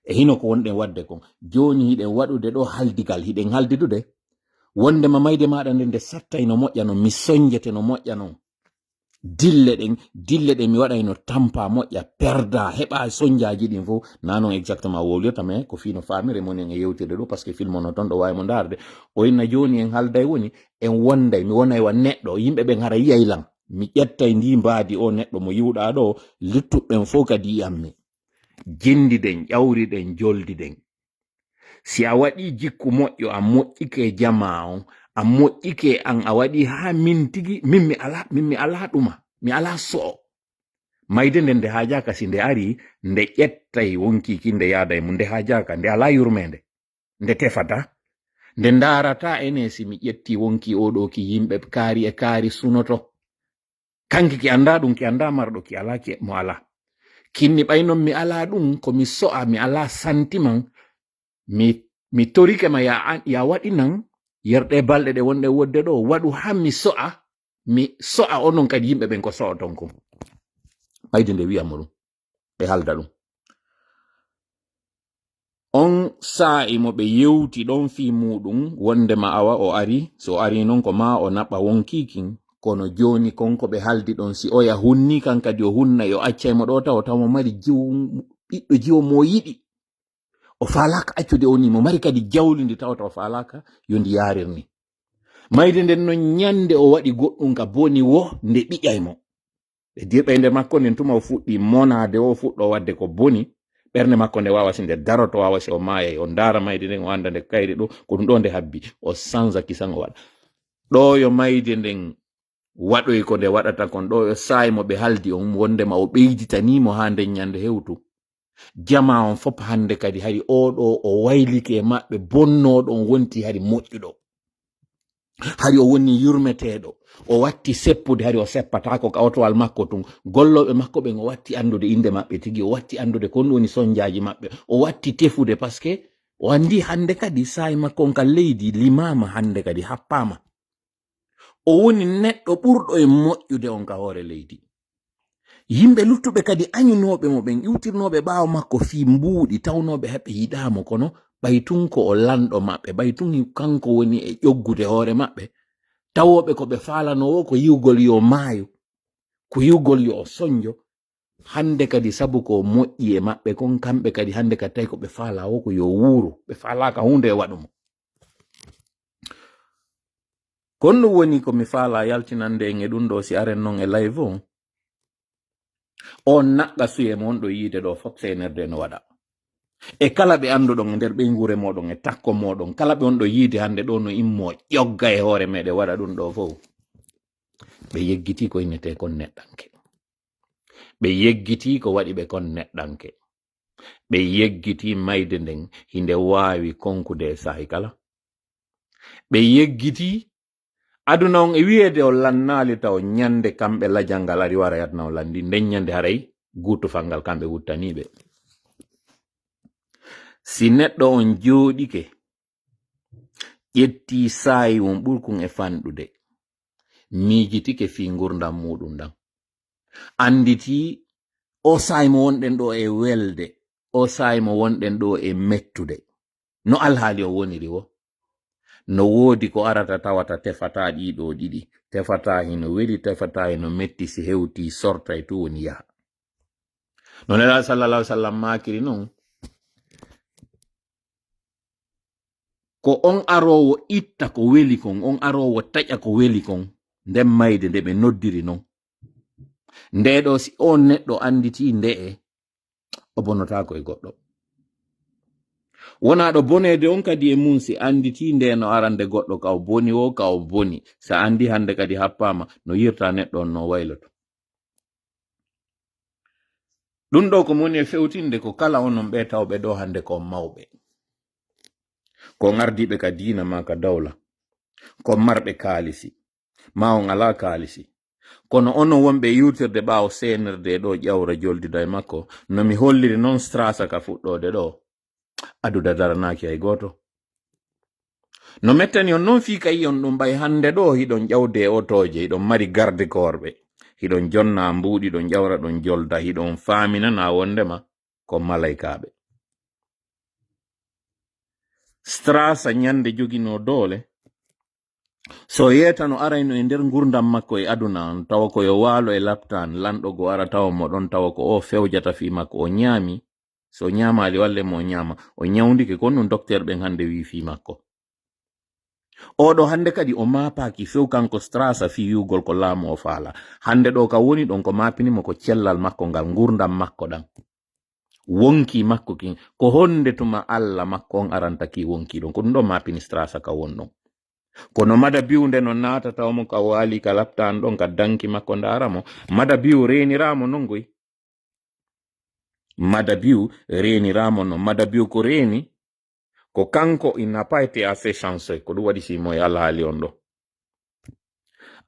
e hino ko wonɗen wadde kon joni hiɗen waɗude ɗo haldigal hiɗen haldidude wonde ma mayde maɗa nde nde sattay no moƴƴa non mi soñjete no moƴƴa non dille ɗen mi waɗay no tampa moƴƴa perda heɓa soñjaji ɗin fo na non exactement woliyota mais ko fino famire monen e yewtide ɗo par ce que film ono ton ɗo wawi mo darde o inna joni en halday woni en wonday mi wonay wa neɗɗo yimɓe ɓen hara yiyay lan mi ƴettay ndi mbaadi o neɗɗo mo yiwɗa ɗo luttuɓɓen fo kadi yiyammi jendiɗen ƴawriɗen joldiɗen si a waɗi jikku moƴƴo a moƴƴike jama on a moƴƴike an a waɗi ha min tigi min mi ala ɗuma mi ala so'o mayde nden nde ha jaka si nde ari nde ƴettay wonkiki nde yaada e mum nde ha jaka nde ala yurmede nde tefata nde darata ene si mi ƴetti wonki oɗo ki yimɓe kaari e kaari sunoto kanki ki anda ɗum ki anda marɗo ki ala ki mo ala kinni ɓay non mi ala ɗum ko mi so'a mi ala sentiment mi torike ma ya waɗinan yerɗe balɗe ɗe wonɗe wodde ɗo waɗu ha mi so'a onon kadi yimɓe ɓen ko so'oton ko mayde nde wiyamo ɗum ɓe halda ɗum on sa'i mo ɓe yewti ɗon fi muɗum wondema awa o ari so ari non ko ma o naɓa wonkikin kono joni konko ɓe haldi ɗon si oya hunni kan kadi o hunna yo accay mo ɗo taw taw mo mari ɓiɗɗo jiwo mo yiɗi o falaka accude o ni mo mari kadi jawlindi tawata o falaka yo ndi yarirni mayde nden no ñande o waɗi goɗɗum ka boni wo nde ɓiƴay mo ɓe dirɓe nder makko nden tuma o fuɗɗi monade o fuɗɗo wadde ko boni ɓernde makko nde wawasi nde daroto wawasi o maaya o ndara mayde nden o anda nde kayri ɗo ko ɗum ɗo nde habbi o sanza kisan o waɗa ɗo yo mayde nden waɗoy ko nde waɗata kon ɗo yo saayi mo ɓe haldi on wondema o ɓeyditanimo ha nden ñande hewtu jama on fop hande kadi hari oɗo o waylike e maɓɓe bonnoɗo on wonti hari moƴƴuɗo hari o woni yurmeteɗo o watti seppude hari o seppatako ka otowal makko tun golloɓe makko ɓen o watti andude inde maɓɓe tigi o watti andude kon woni sonjaji maɓɓe o watti tefude par ce que o andi hande kadi saayi makko on ka leydi limama hande kadi happama o woni neɗɗo ɓurɗo e moƴƴude on ka hoore leydi yimɓe luttuɓe kadi añunoɓe mo ɓen iwtirnoɓe ɓaawo makko fi mbuuɗi tawnoɓe heɓe yiɗamo kono ɓaytun ko o lanɗo maɓɓe ɓaytun kanko woni e ƴoggude hoore maɓɓe tawoɓe ko ɓe falanowo ko yiwgol yo maayo ko yiwgol yo o soñjo hande kadi sabu ko moƴƴi e maɓɓe kon kamɓe kadi hande kadi tawi ko ɓe faalawo ko yo wuuro ɓe falaka hunde e waɗumo kon ɗum woni ko mi faala yaltinande en e ɗum ɗo si aren noon e live o naɓɓa suye mon ɗo yiide ɗo fop senerde no waɗa e kala ɓe annduɗon e nder ɓeygure moɗon e takko moɗon kala ɓe on ɗo yiide hande ɗo no immo ƴogga e hoore meɗe waɗa ɗum ɗo fof ɓe yeggiti ko innete kon neɗɗanke ɓe yeggiti ko waɗi ɓe kon neɗɗanke ɓe yeggiti mayde nden hinde waawi konkude e sahi kala ɓe yeggiti aduna on e wiyeede o lannali taw ñande kamɓe lajal ngal ari wara yadna o landi nden ñande haray gutufal ngal kamɓe wuttaniɓe si neɗɗo on jooɗike ƴetti saayi won ɓurkun e fanɗude miijitike fi ngurdam muɗum ɗan anditi o saayi mo wonɗen ɗo e welde o saayi mo wonɗen ɗo e mettude no alhaali o woniri wo no woodi ko arata tawata tefata ɗiɗo ɗiɗi tefata hino weli tefata hino metti si hewti sorta e tu woni yaha no nelaɗo sallallah sallam makiri noon ko on arowo itta ko weli kon on arowo taƴa ko weli kon nden mayde nde ɓe noddiri noon nde ɗo si on neɗɗo anditi nde'e o bonotako e goɗɗo wona ɗo bonede on kadi e mum si anditi nde no arande goɗɗo ka o boni o ka o boni sa andi hande kadi happama no yirta neɗɗo on no wayloto ɗum ɗo ko moni e fewtinde ko kala onon ɓe tawɓe ɗo hande ko mawɓe ko ngardiɓe ka diina ma ka dawla ko marɓe kaalisi ma on ala kaalisi kono onon wonɓe yiwtirde ɓaawo senirde ɗo ƴawra joldida e makko no mi holliri noon strasa ka fuɗɗode ɗo aduda daranaki hay goto no mettani on noon fii kayi on ɗum ɓay hande ɗo hiɗon ƴawde e otoje hiɗon mari garde korɓe hiɗon jonna mbuuɗi ɗon ƴawra ɗon jolda hiɗon faaminana wondema ko malaykaɓe strasa ñande jogino doole so yetano arayno e nder gurdam makko e aduna on tawa ko yo waalo e laptan lanɗo go ara tawa mo ɗon tawa ko o fewjata fi makko o ñaami so ñaamali walle mo ñaama o ñawndike kon ɗum docteur ɓen hande wi fi makko oɗo hande kadi o mapaki few kanko strasa fi yugol ko laamu o faala hande ɗo ka woni ɗon ko mapinimo ko cellal makko ngal gurdam makko ɗan wonki makko kin ko honde tuma Allah makko on arantaki wonki ɗon ko ɗum ɗo mapini strasa ka wonɗon kono mada biwde no natata mo ka wali ka laptan ɗon ka danki makko ndaramo mada biw reniramo non goy mada biw reniramo non mada biw ko reni ko kanko il n'a pas été assez chanceux ko ɗum waɗi simo e alhaali on ɗo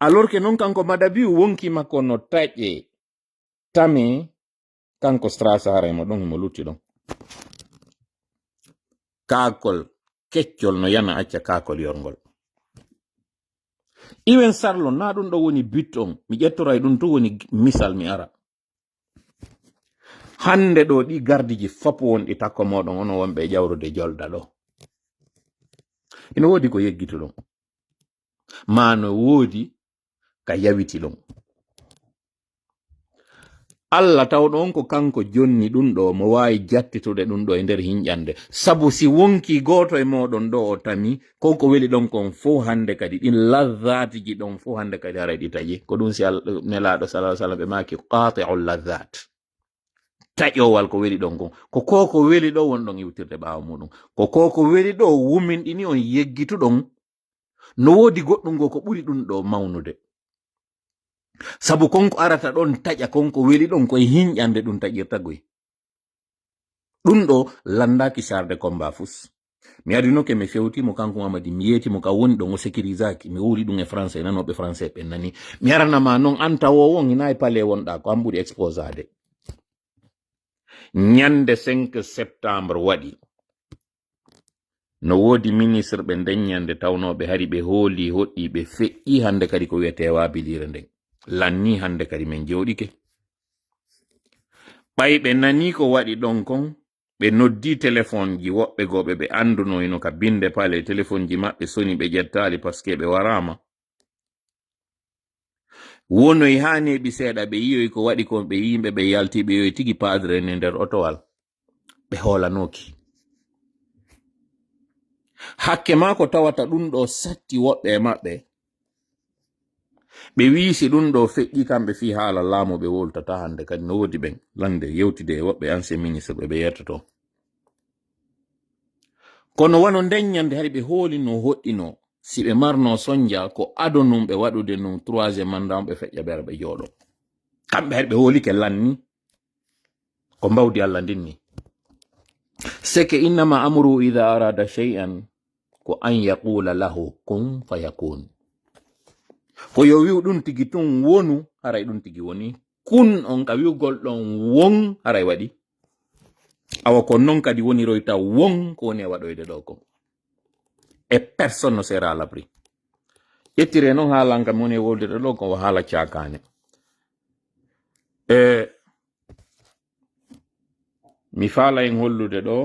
alors que non kanko mada biw wonki makko no taƴe tami kanko strasa haraymo ɗon himo lutti ɗon kakol keccol no yana acca kakol yorgol iwen sarlo na ɗum ɗo woni but on mi ƴettoray ɗum to woni misal mi ara hande ɗo ɗi gardiji fop wonɗi takko moɗon ono wonɓe ƴawrude jolda ɗo ina woodi ko yeggiti ɗon ma no woodi ka yawiti ɗon Allah tawɗo on ko kanko jonni ɗum ɗo mo wawi jattitude ɗum ɗo e nder hinƴande sabu si wonki goto e moɗon ɗo o tami konko weli ɗon kon fo hande kadi ɗin ladhatiji ɗon fo hande kadi haray ɗi taƴi ko ɗum si nelaɗo sallallahu alaihi wasallam ɓe maki qati'u ladhat taƴowal ko weli ɗon kon ko weli ɗo won ɗon iwtirde ɓaawo muɗum ko weli ɗo wuminɗini on yeggituɗon no woodi goɗɗum ngo ko ɓuri ɗum ɗo mawnude sabu konko arata ɗon taƴa konko weli ɗon koye hinƴande ɗum taƴirta goy ɗum ɗo landaki sarde combat fus mi adinoke mi fewtimo kanko mamadi mi yeetimo ka woni ɗon o sécurisaki mi wuri ɗum e français nanoɓe français ɓe nani mi aranama noon an tawowon hina e pale wonɗa ko an ɓuri exposade ñande 5 septembre waɗi no woodi ministre ɓe nden ñande tawnoɓe hari ɓe hooli hoɗɗi ɓe feƴƴi hande kadi ko wiyete wabilire nden lanni hande kadi min jewɗike ɓay ɓe nani ko waɗi ɗon kon ɓe noddi téléphone ji woɓɓe goɓe ɓe andunoyno ka binde pale téléphone ji maɓɓe soni ɓe ƴettali par ce que ɓe warama wonoy ha neɓi seeɗa ɓe yiyoy ko waɗi kon ɓe yimɓe ɓe yalti ɓe yoy tigi padre ne nder otowal ɓe hoolanoki hakke ma ko tawata ɗum ɗo satti woɓɓe e maɓɓe ɓe wiisi ɗum ɗo feƴƴi kamɓe fi haala laamu ɓe woltata hande kadi no woodi ɓen lande yewtide e woɓɓe ancien ministre ɓe yertoto kono wano nden ñande hari ɓe hooli no hoɗɗino si ɓe marno sonja ko adonum ɓe waɗude num 3e mandat ɓe feƴƴa ɓe ara ɓe jooɗo kamɓe hari ɓe hooli ke lanni ko mbawdi Allah ndinni seke innama amru ida arada shay'an ko an yaqula lahu kun fayakun ko yo wiw ɗum tigi tun wonu haray ɗum tigi woni kun on ka wiwgol ɗon won haray waɗi awa ko non kadi woni royta won ko woni e waɗoyde ɗo ko e personne ne sera à l'abri ƴettire noon haalan kam woni e woldude ɗo ko haala cakane mi faala en hollude ɗo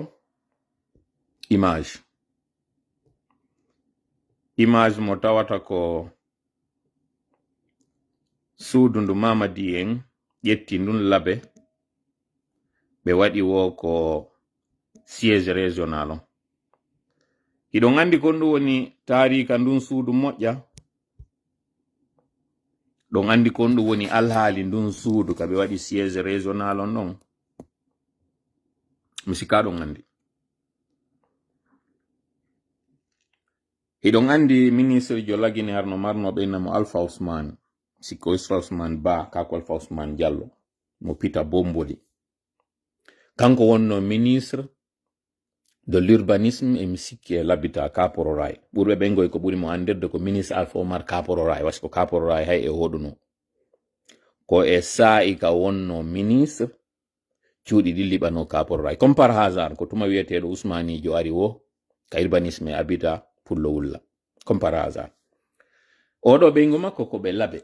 image mo tawata ko suudu ndu Mamadi en ƴetti ndun labe ɓe waɗi wo ko siège régional on iɗon andi kon ɗum woni tarika ndun suudu moƴƴa ɗon andi kon ɗum woni alhaali ndun suudu ka ɓe waɗi siège régional on ɗon mi sika ɗon andi iɗon andi ministre jo lagini harno marnoɓe innamo Alpha Ousmane sikko Alpha Ousmane Ba kako Alpha Ousmane Diallo mo Pita Bomboli kanko wonno ministre de l'urbanisme et mi sikki e l'habitat Kaporo Ray ɓurɓe ɓengoy ko ɓuri mo andirde ko ministre Alpha Omar Kaporo Ray wasi ko Kaporo Ray hay e hoɗuno ko e sa'i ka wonno ministre cuuɗi ɗi liɓano Kaporo Ray comme par hasard ko tuma wiyeteɗo Ousmanijo ari wo ka urbanisme et habitat pullo wulla comme par hasard oɗo ɓeygu makko ko ɓe laɓe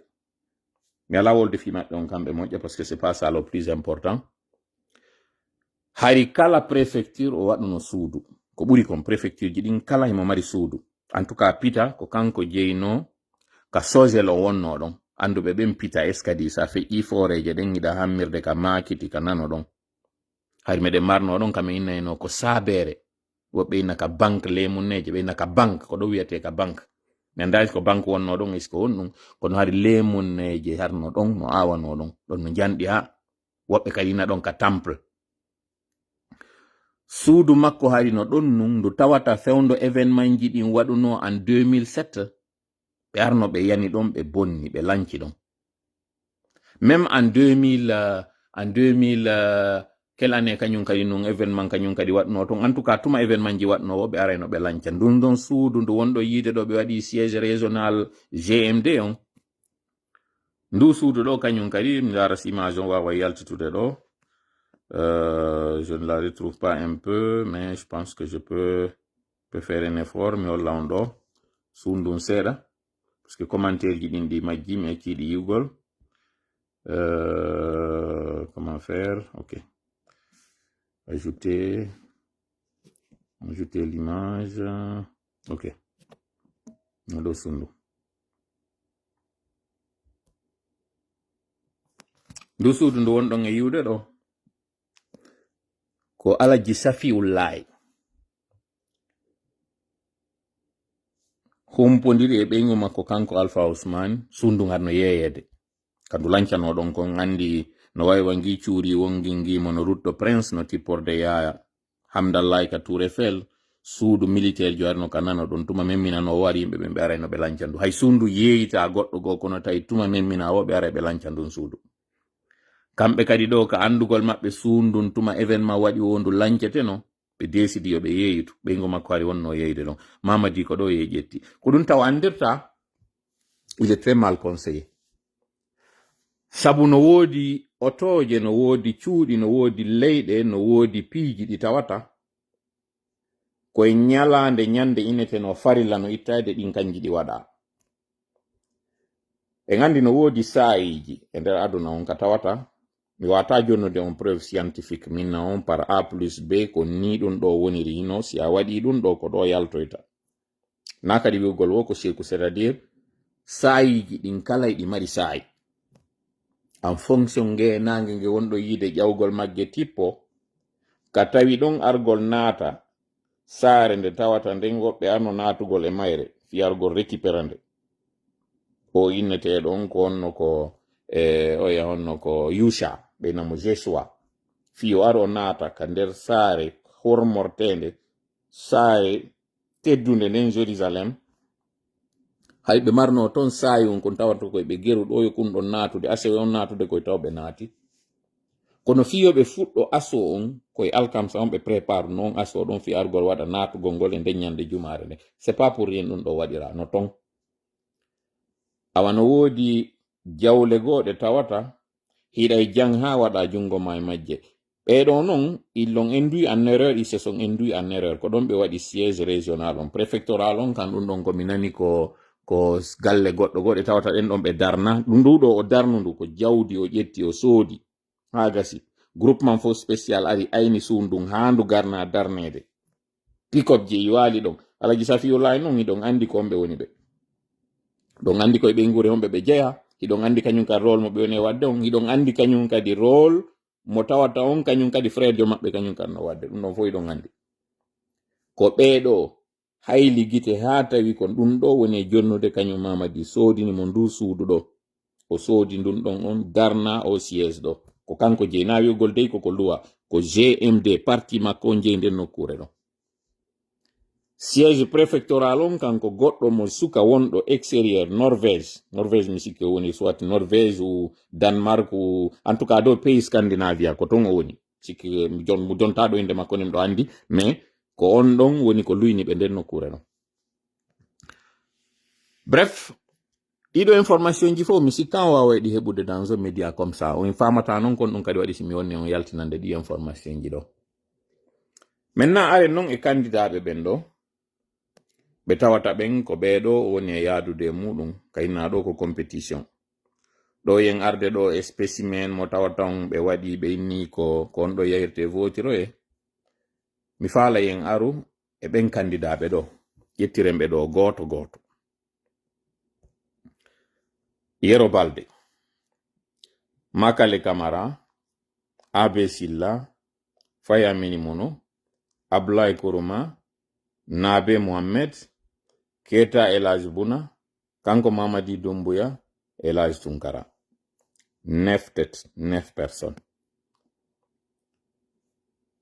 mi ala wolde fi maɓɓe on kamɓe moƴƴa parce que c'est pas ça le plus important hari kala préfecture o waɗuno suudu ko ɓuri kon préfecture ji ɗin kala himo mari suudu en tout cas Pita ko kanko jeyno ka sogel o wonno ɗon anduɓe ɓen Pita Escadi sa feƴƴi foreje ɗen giɗa hammirde ka makiti ka nano ɗon hari meɗen marno ɗon kami innayno ko sabere woɓɓe inna ka banque lemunneje ɓe inna ka banque ko ɗo wiyete ka banque mi andaki ko banque wonno ɗon isko won ɗum kono hari lemunneje harno ɗon no awano ɗon ɗon no janɗi ha woɓɓe kadi inna ɗon ka temple suudu makko hari no ɗon nun ndu tawata fewndo événement ji ɗin waɗuno en 2007 ɓe arno ɓe yani ɗon ɓe bonni ɓe lanci ɗon même en 2000 quelle année kañum kadi nun événement kañum kadi waɗno ton en tout cas tuma événement ji waɗnowo ɓe arayno ɓe lanca ndun ɗon suudu ndu wonɗo yiide ɗo ɓe waɗi siège régional GMD on ndu suudu ɗo kañum kadi mi laras image on wawa yaltitude ɗo je ne la retrouve pas un peu mais je pense que je peux faire un effort mi holla on ɗo suundun seeɗa parce que commentaire ji ɗin ɗi majji mi acciɗi yiwgol comment faire ok ajouter l'image ok ɗo suundu ndu suudu ndu wonɗon e yiwde ɗo ko Alaji Safiullahi humpodiri e ɓeygu makko kanko Alpha Ousmane suundu harno yeeyede kandu lancano ɗon kon andi no wawi wangi cuuri wongi ngimo no route de prince no tipporde yaya hamdallahi ka tour eiffel suudu militaire jo arno ka nano ɗon tuma memmina no wari yimɓe ɓe arayno ɓe lancandu hay sundu yeeyita goɗɗo goo kono tawi tuma memmina o ɓe ara ɓe lancandun suudu kamɓe kadi ɗo ka andugol maɓɓe sundun tuma événement waɗi wondu lancete no ɓe décidi yo ɓe yeeyitu ɓeygo makko ari wonno yeyde ɗon mamadi ko ɗo ye ƴetti ko ɗum taw andirta il est très mal conseillé sabu no woodi otoje no woodi cuuɗi no woodi leyɗe no woodi piiji ɗi tawata koye ñalande ñande inete no farilla no ittade ɗin kanji ɗi waɗa e gandi no woodi saayiji e nder aduna on ka tawata mi wata jonnude on preuve scientifique minna on par a plus b ko ni ɗum ɗo woniri hino si a waɗi ɗum ɗo ko ɗo yaltoyta na kadi wi'ugol wo ko sirku c'est à dire saayiji ɗin kala ɗi mari saayi en fonction nge nge wonɗo yiide ƴawgol magge tippo ka tawi ɗon argol naata saare nde tawata nden woɓɓe arno naatugol e mayre fiyargol récupéra nde o inneteɗon ko honno ko oya honno ko yusha ɓeynamo jesua fiyo aro naata ka nder saare hormortende saare teddunde nden jérusalem hay ɓe marno toon saayi on kon tawata koye ɓe geru ɗo yo kun ɗon naatude asewe on naatude koye tawɓe naati kono fiyoɓe fuɗɗo aso on koye alkamsa on ɓe prépare noon aso ɗon fi argol waɗa naatugol ngol e nden ñande jumare nde c'est pas pour rien ɗum ɗo waɗira no ton awa no woodi jawle goɗe tawata hiɗay jang ha waɗa jungo ma e majje ɓeɗo noon ils l'ont induit en erreur ils se sont induit en erreur ko ɗon ɓe waɗi siège régional on préfectoral on kan ɗum ɗon komi nani ko galle goɗɗo goɗe tawata ɗen ɗon ɓe darna ɗum nduɗo o darnu ndu ko jawdi o ƴetti o soodi ha gasi groupement fo spécial ari ayni sundun ha ndu garna darnede pick-up je i waali ɗon alaji safiyullahi noon hiɗon andi ko on ɓe woni ɓe ɗon andi koye ɓe gure on ɓe jeeya hiɗon andi kañum kadi rôle mo ɓe woni wadde on hiɗon andi kañum kadi rôle mo tawata on kañum kadi frère jo maɓɓe kañum kadi no wadde ɗum ɗon fo hiɗon andi ko ɓeeɗo hayli gite ha tawi ko ɗum ɗo woni jonnude kañum mamadi soodini mo ndu suudu ɗo o soodi ndun ɗon on darna o siège ɗo ko kanko jeyi na wi'ugol dey koko luwa ko gmd parti makko on jeyi nden nokkure ɗo siège préfectoral on kanko goɗɗo mo suka wonɗo extérieur norvège mi sikki o woni soit norvège ou danemark ou en tout cas do pays scandinavia ko ton o woni sikki mo jontaɗo inde makko ni ɗo andi mais ko on ɗon woni ko luyni ɓe nden nokkure ɗon bref ɗiɗo information ji fof mi sikkan wawa ɗi heɓude dans un média comme ça on famata noon kon ɗum kadi waɗi simi wonni on yaltinande ɗi information ji ɗo maintenant are noon e candidaɓe ɓen ɗo ɓe tawata ɓen ko ɓeeɗo woni e yaadude e muɗum kayna ɗo ko compétition ɗo yen arde ɗo e spécimen mo tawata on ɓe waɗi ɓe inni ko on ɗo yahirte votiroye mi faala yen aru e ɓen candidaɓe ɗo ƴettiren ɓe ɗo goto goto Yero Balde, Makale Camara, Abe Silla, Faya Minimono, Ablaye Kuruma, Nabe Mohamed, Keta Elaj Buna, Kanko Mamadi Doumbouya, Elaj Tunkara. 9 têtes, 9 personnes.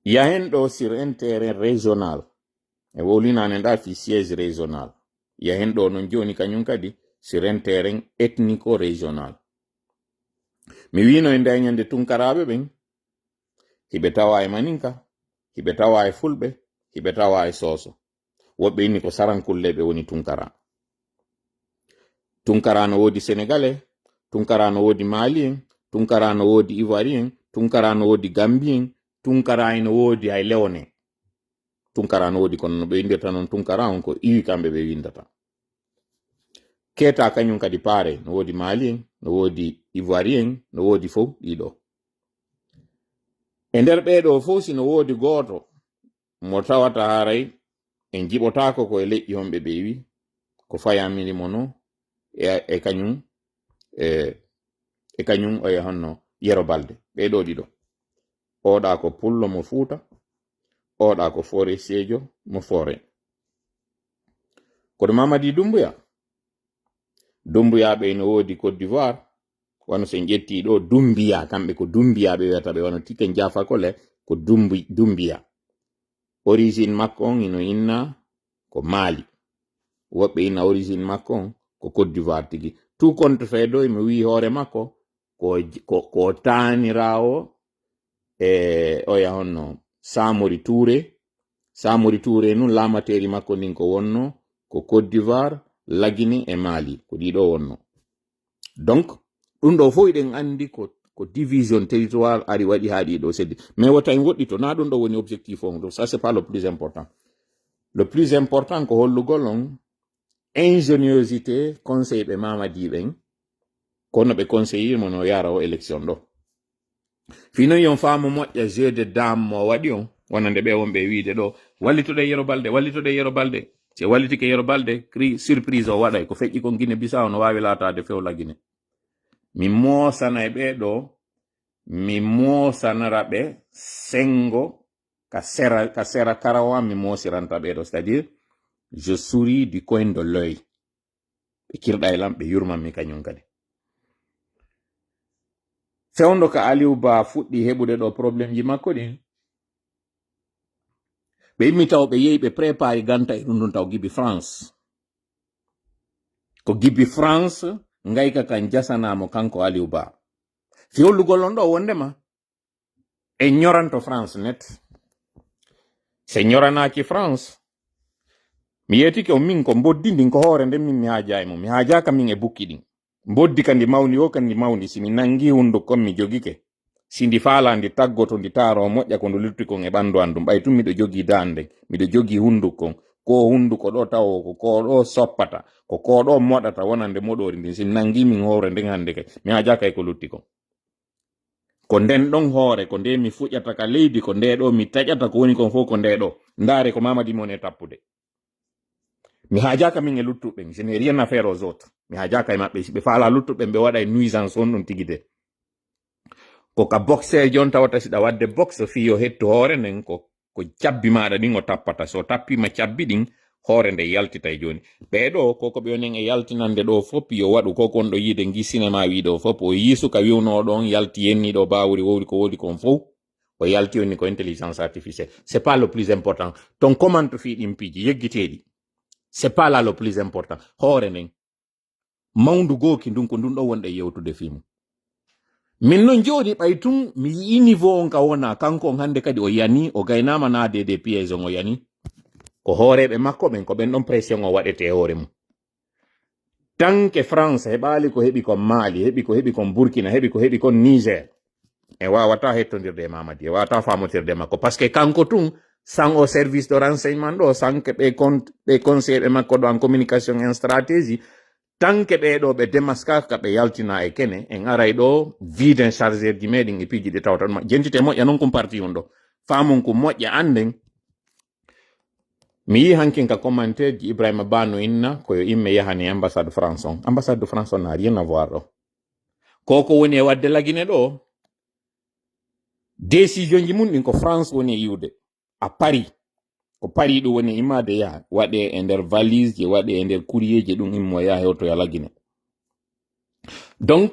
Il y a sur un terrain régional. E wolina nenda fi siège régional. Il y a non joni kanyum kadi sur un terrain ethnico-régional. Mi wino e nda nyande tunkaraɓe ɓen hiɓe tawa e maninka hiɓe tawa e fulɓe hiɓe tawa e soso woɓɓe inni ko sarankulleɓe woni tunkara no wodi sénégalais tunkara no wodi malien tunkara no wodi ivoirien tunkara no wodi gambien tunkara no wodi hay léoné tunkara no wodi kono no ɓe windirta noon tunkara on ko iwi kamɓe ɓe windata Keta kañum kadi paare no wodi malien no wodi ivoirien no wodi fof ɗiɗo e nder ɓeɗo fof si no wodi goto mo tawata haray en jiɓotako ko e leƴƴi honɓe ɓe wi ko fayamini mono e kañum e kañum o honno Yero Balde ɓeɗo ɗiɗo oɗa ko pullo mo Fuuta oɗa ko Fore Sédio mo Fore kono Mamadi Doumbouya ɓe no wodi Côte d'Ivoire wano sen ƴetti ɗo Dumbiya, kamɓe ko Dumbiya ɓe wiyata ɓe, wano Tiken Jaffa Kole ko Dumbiya. Origine makko on ino inna ko Mali, woɓɓe inna origine makko on ko Côte d'Ivoire tigi. Tout compte fait ɗo mi wi hoore makko ko tanirawo oya honno Samori Touré nun lamateri makko ndin ko wonno ko Côte d'Ivoire, Lagine e Mali, ko ɗiɗo wonno. Donc ɗum ɗo fof eɗen andi ko division territoire ari waɗi ha ɗiɗo seddi, mais wota en woɗɗito na ɗum ɗo woni objectif on. Donc ça c'est pas le plus important. Le plus important ko hollugol on ingéniosité conseil ɓe Mamadi ɓen kono ɓe conseiller mo no yara o élection ɗo. Fino yon faamu moƴƴa jeu de dame mo waɗi on wonande ɓe wonɓe wiide ɗo wallitoɗe Yero Balde se wallitike Yero Balde cri surprise o waɗay ko feƴƴi ko Guinée Bissau no wawi latade fewla Guinée. Mi moosana e ɓeɗo mi moosanara ɓe sengo ka sera karawa mi moosiranta ɓeɗo, c'est-à-dire je souris du coin de l'œil. ɓe kirɗa e lam ɓe yurmanmi kañum kadi. Fewndo ka Aliou Ba fuɗɗi heɓude ɗo probléme ji makko ɗin, ɓe immi taw ɓe yehi ɓe prépari ganta e ɗum ɗum taw gibi France. Ko gibi France ngayka kan jasanamo kanko Aliou Ba. Fi hollugol on ɗo wondema e ñoranto France net. Se ñoranaki France mi yetike o min ko mboddi ndin ko hoore nden min mi haaja e mo, mi haajaka min e bukki ɗin. Mboddi kandi mawni o kandi mawni, simi nangi hundu kon mi jogike, sindi faala ndi taggoto ndi taaro moƴƴa ko ndu lutti kon e ɓandu andum. ɓay tum miɗo jogi dande, miɗo jogi hundu kon, ko hunduko ɗo tawo ko ɗo soppata, ko ɗo moɗata wonande moɗori ndin, simi nangi min hoore nden hande kay mi haajaka e ko lutti kon. Ko nden ɗon hoore ko nde mi fuƴata ka leydi, ko nde ɗo mi taƴata ko woni kon fof ko nde ɗo ndaare ko Mamadi mon e tappude. Mi haajaka min e luttuɓe, je n'ai rien à faire aux autres. Mi haajaka e maɓɓe, si ɓe faala luttuɓe ɓe waɗa e nuisance on ɗum tigi de. Ko ka boxer jon tawata siɗa wadde boxe fiyo hetto hoore nden ko cabbi maɗa ɗin o tappata, so tappima cabbi ɗin hoore nde yaltita e joni. Ɓeɗo koko ɓe onen e yaltinande ɗo fof yo waɗu ko kon ɗo yiide gi cinéma wiɗo fof o yiisu ka wiwno ɗon yalti yenniɗo bawuri wowri ko wodi kon fof o yalti onni ko intelligence artificielle. C'est pas le plus important. Ton comment to fiɗin piji yeggiteɗi, c'est pas là le plus important. Hoore nden mawndu gooki ndun ko ndun ɗo wonɗe yewtude fimu. Min non joni ɓay tun mi yi niveau on ka wona kanko on hande kadi o yani o gaynama naade des pièges on o yani ko hooreɓe makko ɓen ko ɓen ɗon pression o waɗete hoore mum. Tant que France heɓali ko heɓi kon Mali, heɓi ko heɓi kon Burkina, heɓi ko heɓi kon Niger, e wawata hettodirde e Mamadi, e wawata famotirde makko, par ce que kanko tun sans au service de renseignement ɗo, sans que ɓe conseil ɓe makko ɗo en communication en stratégie, tant que ɓeɗo ɓe démasquaka ɓe yaltina e kene en aray ɗo viden chargeur ji meɗen e piji ɗi tawta ɗuma jentite moƴƴa non kum parti on ɗo famum ko moƴƴa anden. Mi yi hankin ka commentaire ji Ibrahima Bano inna koyo imme yahani ambassade France on. Ambassade de France on n'a rien à voir ɗo. Koko woni e wadde lagine ɗo décision ji mum ɗin ko France woni e yiwde a Paris, ko Paris ɗum woni immade yaha waɗe e nder valise je, waɗe e nder courrier je ɗum immo yaha hewto ya lagine. Donc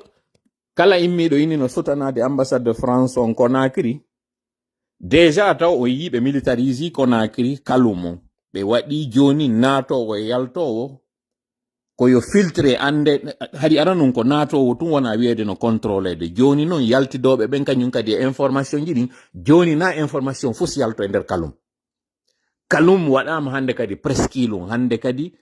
kala immiɗo ini no sotanade ambassade de France on Conakry, déjà taw o yiɓe militarise Conakry kalumo ɓe waɗi joni natowo e yaltowo koyo filtre ande hadi ara non ko natowo tun wona wiede no contrôlede. Joni non yaltidoɓe ɓen kañum kadi e information ji ɗin joni na information fof yalto e nder kalum. Kalum waɗama hande kadi presqu'île, hande kadi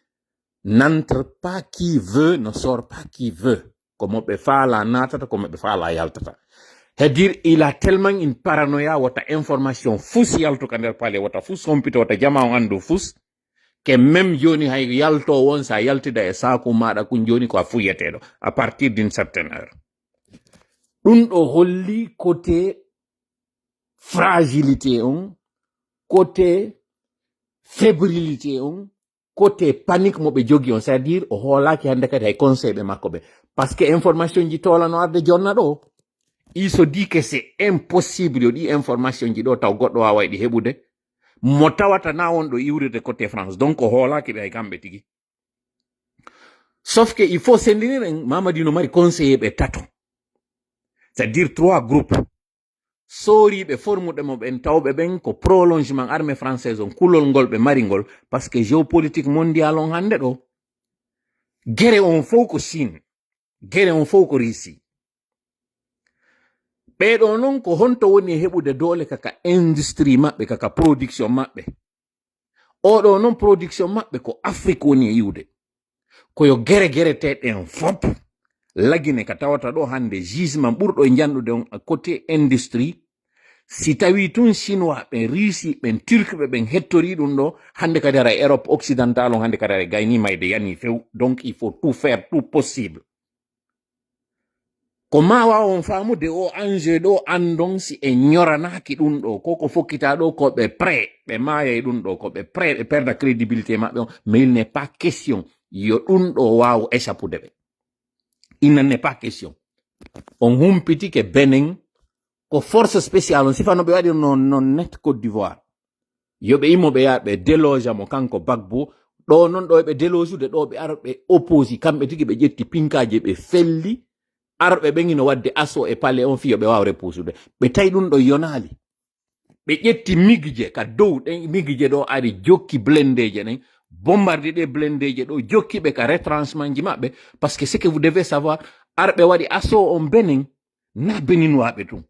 n'entre pas qui veut, ne sort pas qui veut. Ko moɓe faala natata, ko moɓe faala yaltata. C'est-à-dire il a tellement une paranoïa wata information fus yalto ka nder pale, wata fus sompito, wata jama o andu fus, que même joni hay yalto won sa yaltida e saku maɗa kun joni ko a fuyeteɗo à partir d'une certaine heure. Ɗum ɗo holli côté fragilité on, côté fébrilité on, côté panique mo ɓe jogi on, c'est-à-dire o hoolaki hande kadi hay conseil ɓe makko ɓe, parce que information ji tolano arde jonna ɗo il se dit que c'est impossible yo ɗi information ji ɗo taw goɗɗo wawa ɗi heɓude mo tawata na won ɗo iwride côté France. Donc o hoolaki ɓe hay kamɓe tigi, sauf que il faut sendiniren Mamadi no mari conseiller ɓe tato. c'est-à-dire 3 groupes sooriɓe formuɗe mo ɓen tawɓe ɓen ko prolongement armée française on kulol ngol ɓe maringol par ce que géopolitique mondial on hande ɗo gere on fof ko Chine gere on fof ko Russie ɓeɗo noon ko honto woni heɓude doole kaka industrie maɓɓe kaka production maɓɓe oɗo noon production maɓɓe ko Afrique woni e yiwde koyo gere teɗen fop lagine ka tawata ɗo hande gisement ɓurɗo e janɗude on côté industrie si tawi tun chinois ɓen Russie ɓen turque ɓen hettori ɗum ɗo hande kadi ara Europe occidentale on hande kadi ara gayni mayde yani few donc il faut tout faire tout possible ko ma wawa on famude o enjeu ɗo andon si e ñoranaki ɗum ɗo koko fokkita ɗo ko ɓe prêt ɓe maya e ɗum ɗo ko ɓe prêt ɓe perda crédibilité maɓɓe on mais il n'est pas question yo ɗum ɗo wawa échappude ɓe il n'en est pas question on humpitike Benin ko force spéciale on sifano ɓe waɗi non net Côte d'Ivoire yoɓe immoɓe yaha ɓe déloge mo kanko Gbagbo ɗo non ɗo ɓe délojude ɗo ɓe ara ɓe opposi kamɓe tigi ɓe ƴetti pinkaji ɓe felli arɓe ɓen ino wadde asso e palais on fiyo ɓe wawa repusude ɓe tawi ɗum ɗo yonali ɓe ƴetti migje ka dow ɗen migje ɗo ari jokki blendeje ɗen bombarde ɗe blendeje ɗo jokkiɓe ka retranchement ji maɓɓe par ce que ce que vous devez savoir arɓe waɗi asso on Benin na Beninwaɓe tun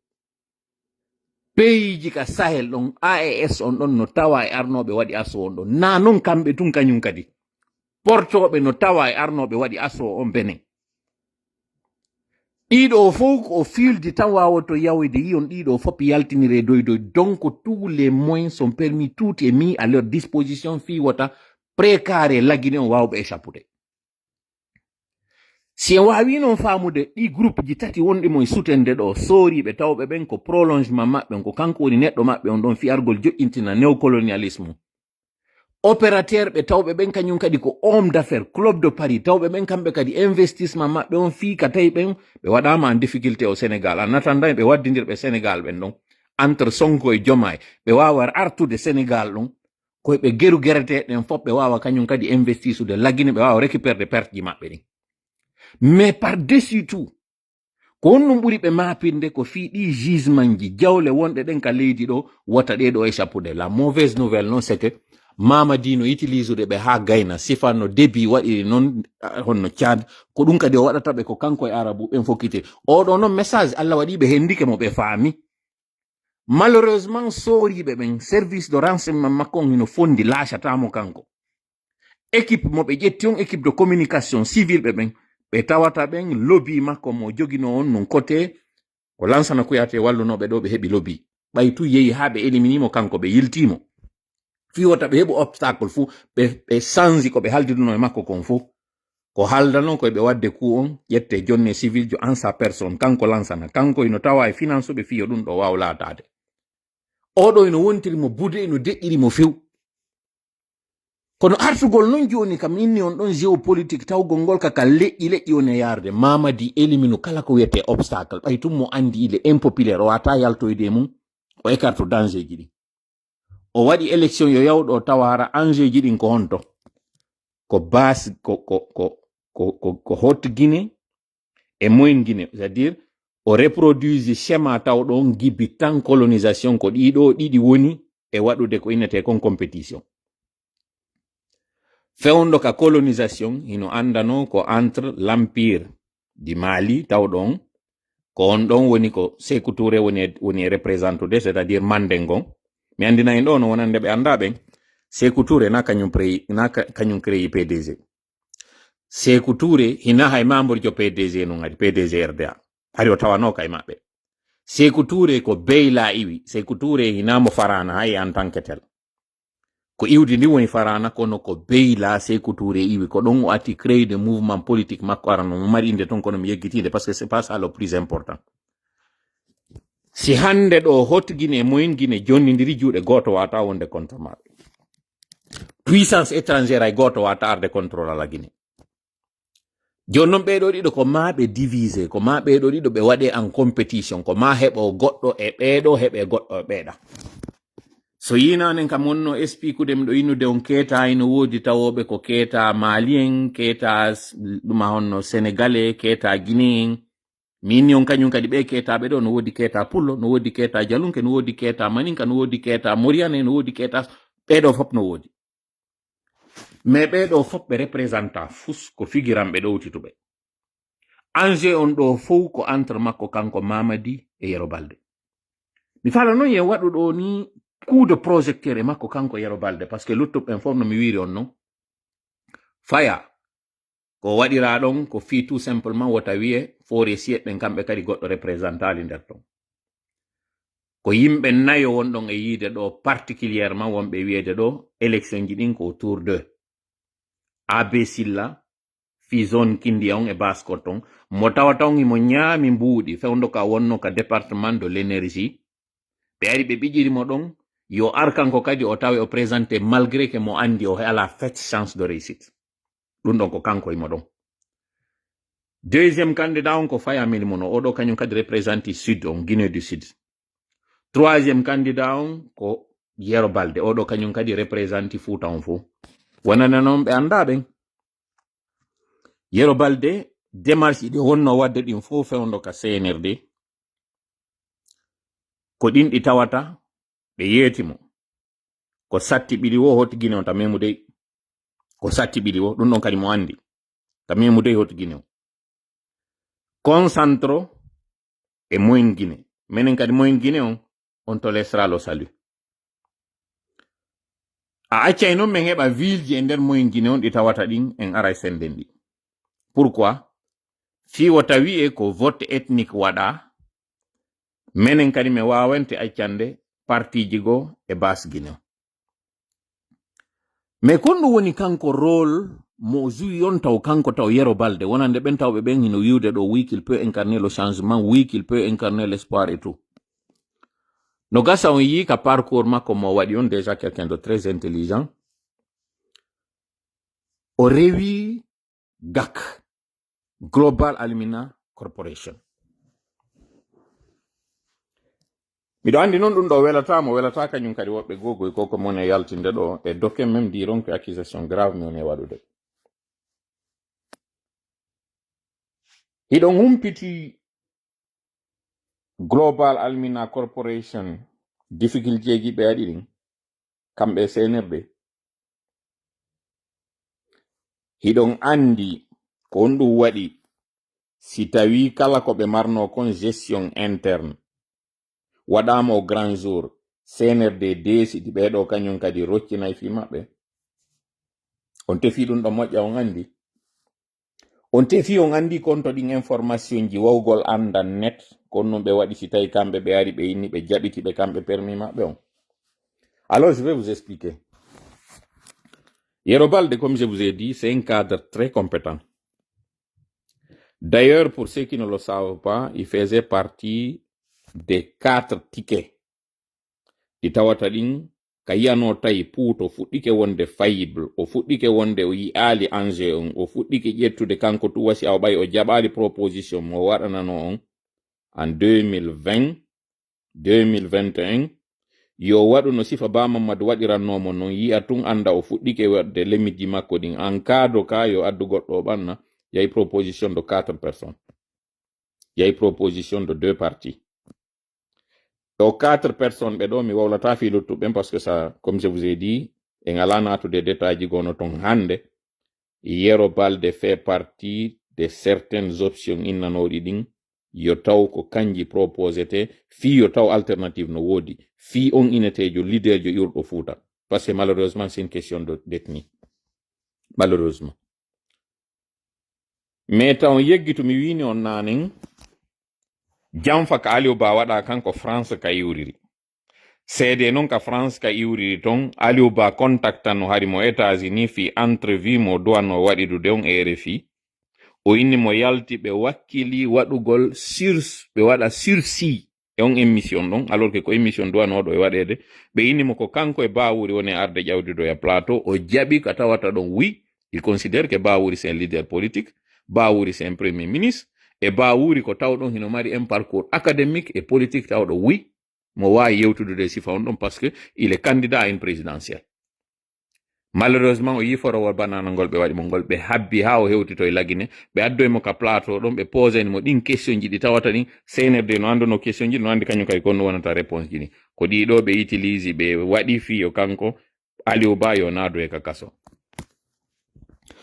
pays ji ka Sahel ɗon AES on ɗon no tawa e arnoɓe waɗi asso on ɗon na non kamɓe tun kañum kadi portoɓe no tawa e arnoɓe waɗi asso on Benin ɗiɗo fof au fil du temps wawoto yawoyde yiyon ɗiɗo fop yaltinire doydoy donc tous les moyens sont permis tout est mis à leur disposition fi wota précaré lagine on wawɓe échappude si en wawi non famude ɗi groupe ji tati wonɗi mo e sutende ɗo sooriɓe tawɓe ɓen ko prolongement maɓɓe ko kanko woni neɗɗo maɓɓe on ɗon fiyargol joƴƴintina néocolonialisme opérateur ɓe tawɓe ɓen kañum kadi ko homme d'affaires club de Paris tawɓe ɓen kamɓe kadi investissement maɓɓe on fii ka tawi ɓen ɓe waɗama en difficulté au Sénégal en attendant ɓe waddidirɓe Sénégal ɓen ɗon entre Sonko e Diomaye ɓe wawa artude Sénégal ɗon koye ɓe geru gereteɗen fop ɓe wawa kañum kadi investisude laggine ɓe wawa récupérde perte ji maɓɓe ɗin mais par dessus tout ko honɗum ɓuri ɓe mapinde ko fii ɗi gisement ji jawle wonɗe ɗen ka leydi ɗo wota ɗeɗo échappude la mauvaise nouvelle non c'est que Mamadi no utilise ɓe ha gayna sifanno débit waɗi non honno Tchad ko ɗum kadi o waɗata ɓe ko kanko e arabu ɓen fokkite oɗo noon message Allah waɗi ɓe hendike mo ɓe faami malheureusement sooriɓe ɓen service de renseignement makko on hino fondi laachatamo kanko équipe mo ɓe ƴetti on équipe de communication civile ɓe ɓen ɓe tawata ɓen lobby makko mo jogino on non côté ko Lansana Kouyaté wallunoɓe ɗo ɓe heɓi lobby ɓay tu yehi ha ɓe éliminimo kanko ɓe yiltimo fi wota ɓe heɓi obstacle fou ɓe sanji ko ɓe haldiduno e makko kon fou ko haldano koye ɓe wadde coup on ƴette jonne civil jo en sa personne kanko Lansana kanko ino tawa e finance ɓe fiyo ɗum ɗo waw laatade oɗo ino wontirimo bude ino deƴƴirimo few kono artugol non joni kam inni on ɗon géopolitique tawgol ngol kaka leƴƴi woni yarde Mamadi élimine kala ko wiyete obstacle ɓay tum mo andi il est impopulaire o wata yaltoyde mum o écarte danger ji ɗi o waɗi élection yo yawɗo tawara enjeu ji ɗin ko honto ko base ko haute Guinée e moyenne Guinée c'est à dire o reproduise schéma tawɗo on gibi tan colonisation ko ɗiɗo ɗiɗi woni e waɗude ko innete kon compétition fewndo ka colonisation hino andano ko entre l'empire du Mali tawɗon ko on ɗon woni ko Sékou Touré woni représentude c'est à dire Mandengon mi andina en ɗo no wonande ɓe anda ɓen Sékou Touré na kañum créé PDG Sékou Touré hina hay membre jo PDG non adi PDG RDA ari o tawano kay maɓɓe Sékou Touré ko beyla iwi Sékou Touré hinamo farana hay en tant que tel ko iwdi ndi woni farana kono ko beyla Sékou Touré iwi ko ɗon o atti créé de mouvement politique makko arano mo mari inde ton kono mi yeggitinde parce que c'est pas ça le plus important si hande ɗo haute Guinée e moyenne Guinée jonnidiri juuɗe goto wata wonde contre maɓɓe puissance étrangère ay goto wata arde contrôle ala Guinée joni noon ɓeɗo ɗiɗo ko ma ɓe divisé ko ma ɓeɗo ɗiɗo ɓe waɗe en compétition ko ma heɓo goɗɗo e ɓeɗo heɓe goɗɗo e ɓeeɗa so yinanen kam wonno expliquude mi ɗo innude on keeta ino woodi tawoɓe ko keeta malien keeta ɗuma honno sénégalais keeta guinéen min on kanyum kadi ɓe ketaɓe ɗo no wodi keta pullo no wodi keta jalunke no wodi keta maninka no wodi keta moriane no wodi keta ɓeɗo fop no wodi mais ɓeɗo fop ɓe représenta fus ko figiranɓe ɗowtituɓe enjeu on ɗo fof ko entre makko kanko Mamadi e Yero Balde mi fala noon yen waɗu ɗo ni coup de projecteur e makko kanko Yero Balde par ce que luttuɓen fof no mi wiri on non faya ko waɗira ɗon ko fi tout simplement wota wiye fore siyeɓɓen kamɓe kadi goɗɗo représentali nder ton ko yimɓe nayo wonɗon e yiide ɗo particulièrement wonɓe wiyede ɗo élection ji ɗin ko autour de AB Silla fi zone Kindi on e Baskot ton mo tawata on imo ñaami mbuuɗi fewndo ka wonno ka département de l'énergie ɓe ari ɓe ɓiƴirimo ɗon yo ar kanko kadi o tawe o présenté malgré que mo andi o ala fait chance de réussite ɗum ɗon ko kanko imo ɗon deuxième candidat on ko Faya Milimono oɗo kañum kadi représente sud on Guinée du Sud troisième candidat on ko Yero Balde oɗo kañum kadi représente Fouta on fo wonana noon ɓe anda ɓen Yero Balde démarche ɗi wonno wadde ɗin fo fewndo ka CNRD ko ɗin ɗi tawata ɓe yeetimo ko satti ɓiɗi wo hoti Guinée o ta memudey ko satti ɓiɗi wo ɗum ɗon kadi mo andi ta memudey hoti Guinée o concentro e moyen Guinée menen kadi moyen Guinée on to laissera le salut a accay noon min heɓa ville ji e nder moyen Guinée on ɗi tawata ɗin en ara senden ɗi pourquoi fi o tawi e ko vote ethnique waɗa menen kadi mi wawante accande partiji go e bas Guinée mais kon ɗum woni kanko rôle mo joui on taw kanko taw Yero Balde wonande ɓen tawɓe ɓen hino wiwde ɗo oui qu'il peut incarner le changement oui qu'il peut incarner l'espoir et tout no gasa on yi ka parcours makko mo waɗi on déjà quelqu'un de très intelligent o rewi GAC Global Alumina Corporation miɗo andi noon ɗum ɗo welata kañum kadi woɓɓe gogoy koko mon e yaltinde ɗo e dokken même diron que accusation grave mi woni e waɗude hiɗon humpiti Global Alumina Corporation difficulté ji ɓe aɗi ɗin kamɓe CNRD hiɗon andi ko on ɗum waɗi si tawi kala ko ɓe marno kon gestion interne waɗama o grand jour CNRD desidi ɓeɗo kañum kadi roccinayi fi maɓɓe on tefi ɗum ɗo moƴƴa on andi on tefi on andi kon to ɗin information ji wawgol andan net kon non ɓe waɗi si tawi kamɓe ɓe ari ɓe inni ɓe jaɓiti ɓe kamɓe permis maɓɓe on alors je vais vous expliquer Yero Balde comme je vous ai dit c'est un cadre très compétent d'ailleurs pour ceux qui ne le savent pas il faisait partie des 4 tickets ɗi tawata ɗin ka yiyano tawi puuto fuɗɗike wonde fayible o fuɗɗike wonde o yi'ali enjeu on o fuɗɗike ƴettude kanko tu wasi aw ɓay o jaɓali proposition mo waɗanano on en 2020 2021 yo waɗu no sifa Ba Mamadou waɗirannomo noon yi'a tun anda o fuɗɗike wadde lemiji makko ɗin en cadre ka yo addu goɗɗo o ɓanna yahi proposition de 4 personnes yahi proposition de 2 parties aux 4 personnes ɓe ɗo mi wawlata fi luttuɓen parce que ça comme je vous ai dit en ala natude détails ji gono ton hande Yero Balde fait partie de certaines options innanoɗi ɗin yo taw ko kanji proposete fi yo taw alternative no wodi fi on inetejo leader jo yurɗo Fouta parce que malheureusement c'est une question d'ethnie malheureusement mais taw yeggitu mi wini on nanen jamfa ka Aliou Ba waɗa kanko France ka iwriri seede non ka France ka iwriri ton Aliou Ba contactan no hari mo États-Unis fi entrevue mo duwanno waɗidude on e RFI o inni mo yalti ɓe wakkili waɗugol ɓe waɗa sursis e on émission ɗon alors que ko émission duwanoɗo e waɗede ɓe inni mo ko kanko e Bawuri woni arde ƴawdido e plateau o jaɓi ko tawata ɗon oui il considère que Bawuri c'est un leader politique Bawuri c'est un premier ministre e Bawuri ko tawɗon hino mari un parcours académique et politique tawɗo oui mo wawi yewtude sifa on ɗon parce que il est candidat à une présidentielle malheureusement o yiforowol banana ngol ɓe waɗi mo ngol ɓe habbi ha o hewtito e lagine ɓe addoy mo ka plateau ɗon ɓe poseni mo ɗin question ji ɗi tawata ɗin cnrd no anduno question ji no andi kañum kay konno wonata réponse ji ɗi ko ɗiɗo ɓe utilise ɓe waɗi fiyo kanko Aliou Ba yo naado e ka kaso.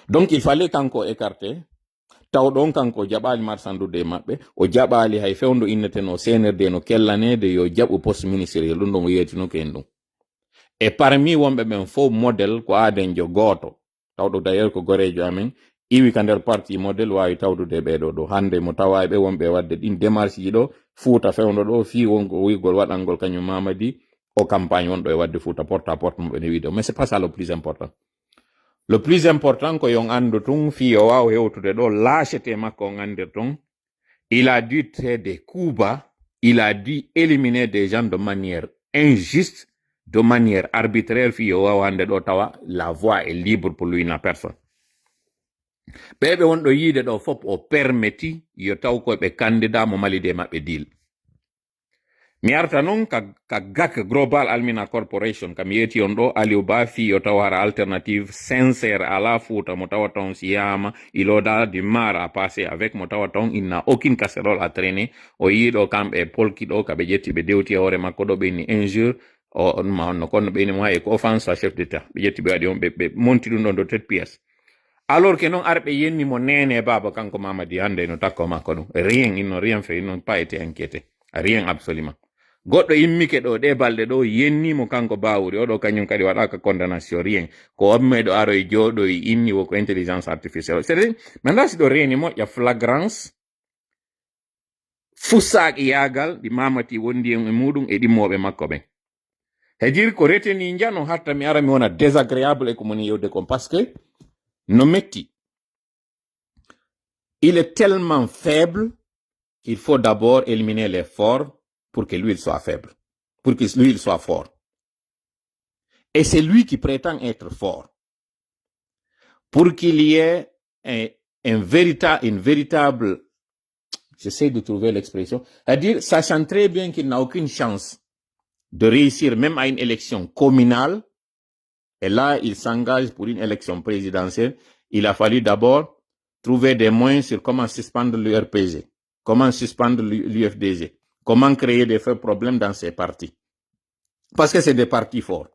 Donc il fallait kanko écarté taw ɗon kanko jaɓali marsandude maɓɓe o jaɓali hay fewndo inneteno cnrd no kellanede yo jaɓu poste ministériel ɗum ɗon o yeytino ko en ɗum e parmi wonɓe ɓen fof modèle ko adenjo gooto tawɗo d'ailleurs ko gorejo amen iwi ka nder parti modèle wawi tawdude ɓeɗo ɗo hande mo tawa ɓe wonɓe wadde ɗin démarche ji ɗo Fouta fewndo ɗo fi wonko wigol waɗangol kañum Mamadi o campagne wonɗo e wadde Fouta porte à porte mo ɓene wiide mais c'est pas ça le plus important. Le plus important ko yon andu tun fi o waw hewtude ɗo lâcheté makko on andir tun il a dû faire des coups bas, il a dû éliminer des gens de manière injuste, de manière arbitraire fi o waw hande ɗo tawa la voie est libre pour lui na personne. ɓeɓe wonɗo yiide ɗo fop o permetti yo taw koɓe candidat mo malide maɓɓe deal. Mi arta noon ka GAC Global Almina Corporation kam yeti on ɗo Aliou Ba fi yo taw hara alternative sincère à la Fouta mo tawa ton si yama il aura du mal à passer avec mo tawa ton il n'a aucune casserole à traîner o yiɗo kamɓe polki ɗo kaɓe ƴetti ɓe dewti hoore makko ɗo ɓeyni injure o ma no konno ɓeyni mo ha e ko offense à chef d'état ɓe ƴetti ɓe waɗi on ɓe monti ɗum ɗon do 7 pièces alors que non arɓe yenni mo nene baba kanko Mamadi hande no takko makko ɗum rien ils n'ont rien fait ils n'ont pas été inquiétés rien absolument goɗɗo immike ɗo ɗe balɗe ɗo yennimo kanko bawuri oɗo kañum kadi waɗaka condamnation rien ko ommeɗo aro e jooɗo e inni woko intelligence artificielle c'est à dire mi anda si ɗo reeni moƴƴa flagrance fussaaki yaagal ɗi Mamati wondi e muɗum e ɗimmoɓe makko ɓen c'est-à-dire ko reteni jano hatta mi ara mi wona désagréable e ko moni yewde kon parce que no metti il est tellement faible qu'il faut d'abord éliminer les forts pour que lui il soit faible, pour que lui il soit fort. Et c'est lui qui prétend être fort. Pour qu'il y ait une véritable, j'essaie de trouver l'expression, c'est-à-dire sachant très bien qu'il n'a aucune chance de réussir même à une élection communale, et là il s'engage pour une élection présidentielle, il a fallu d'abord trouver des moyens sur comment suspendre l'URPG, comment suspendre l'UFDG, comment créer des faits problèmes dans ces partis. Parce que c'est des partis forts.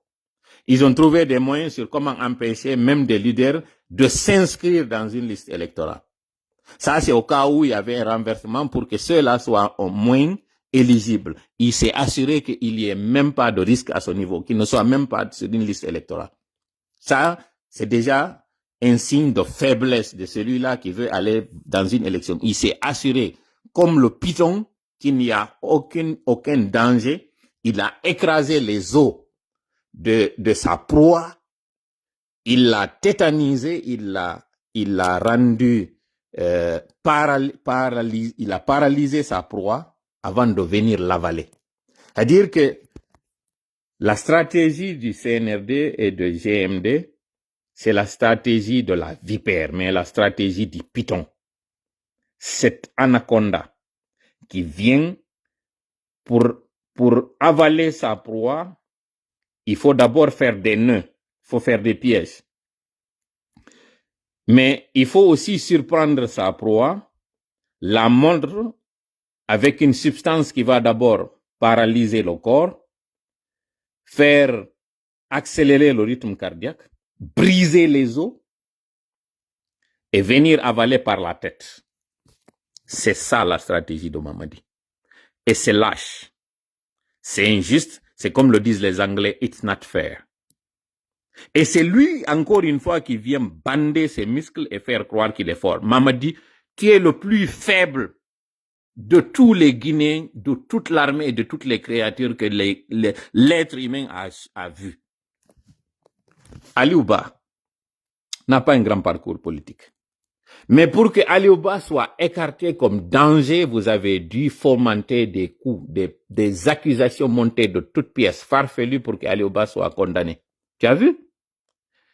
Ils ont trouvé des moyens sur comment empêcher même des leaders de s'inscrire dans une liste électorale. Ça, c'est au cas où il y avait un renversement pour que ceux-là soient au moins éligibles. Il s'est assuré qu'il n'y ait même pas de risque à ce niveau, qu'ils ne soient même pas sur une liste électorale. Ça, c'est déjà un signe de faiblesse de celui-là qui veut aller dans une élection. Il s'est assuré, comme le python, qu'il n'y a aucun danger. Il a écrasé les os de sa proie. Il l'a tétanisé, il l'a rendu il a paralysé sa proie avant de venir l'avaler. C'est-à-dire que la stratégie du CNRD et de GMD, c'est la stratégie de la vipère, mais la stratégie du python. Cette anaconda qui vient pour avaler sa proie, il faut d'abord faire des nœuds, il faut faire des pièges. Mais il faut aussi surprendre sa proie, la mordre avec une substance qui va d'abord paralyser le corps, faire accélérer le rythme cardiaque, briser les os et venir avaler par la tête. C'est ça la stratégie de Mamadi. Et c'est lâche. C'est injuste. C'est comme le disent les Anglais, it's not fair. Et c'est lui, encore une fois, qui vient bander ses muscles et faire croire qu'il est fort. Mamadi, tu es le plus faible de tous les Guinéens, de toute l'armée et de toutes les créatures que l'être humain a vu. Aliou Ba n'a pas un grand parcours politique. Mais pour que Aliou Ba soit écarté comme danger, vous avez dû fomenter des coups, des accusations montées de toutes pièces farfelues pour que Aliou Ba soit condamné. Tu as vu?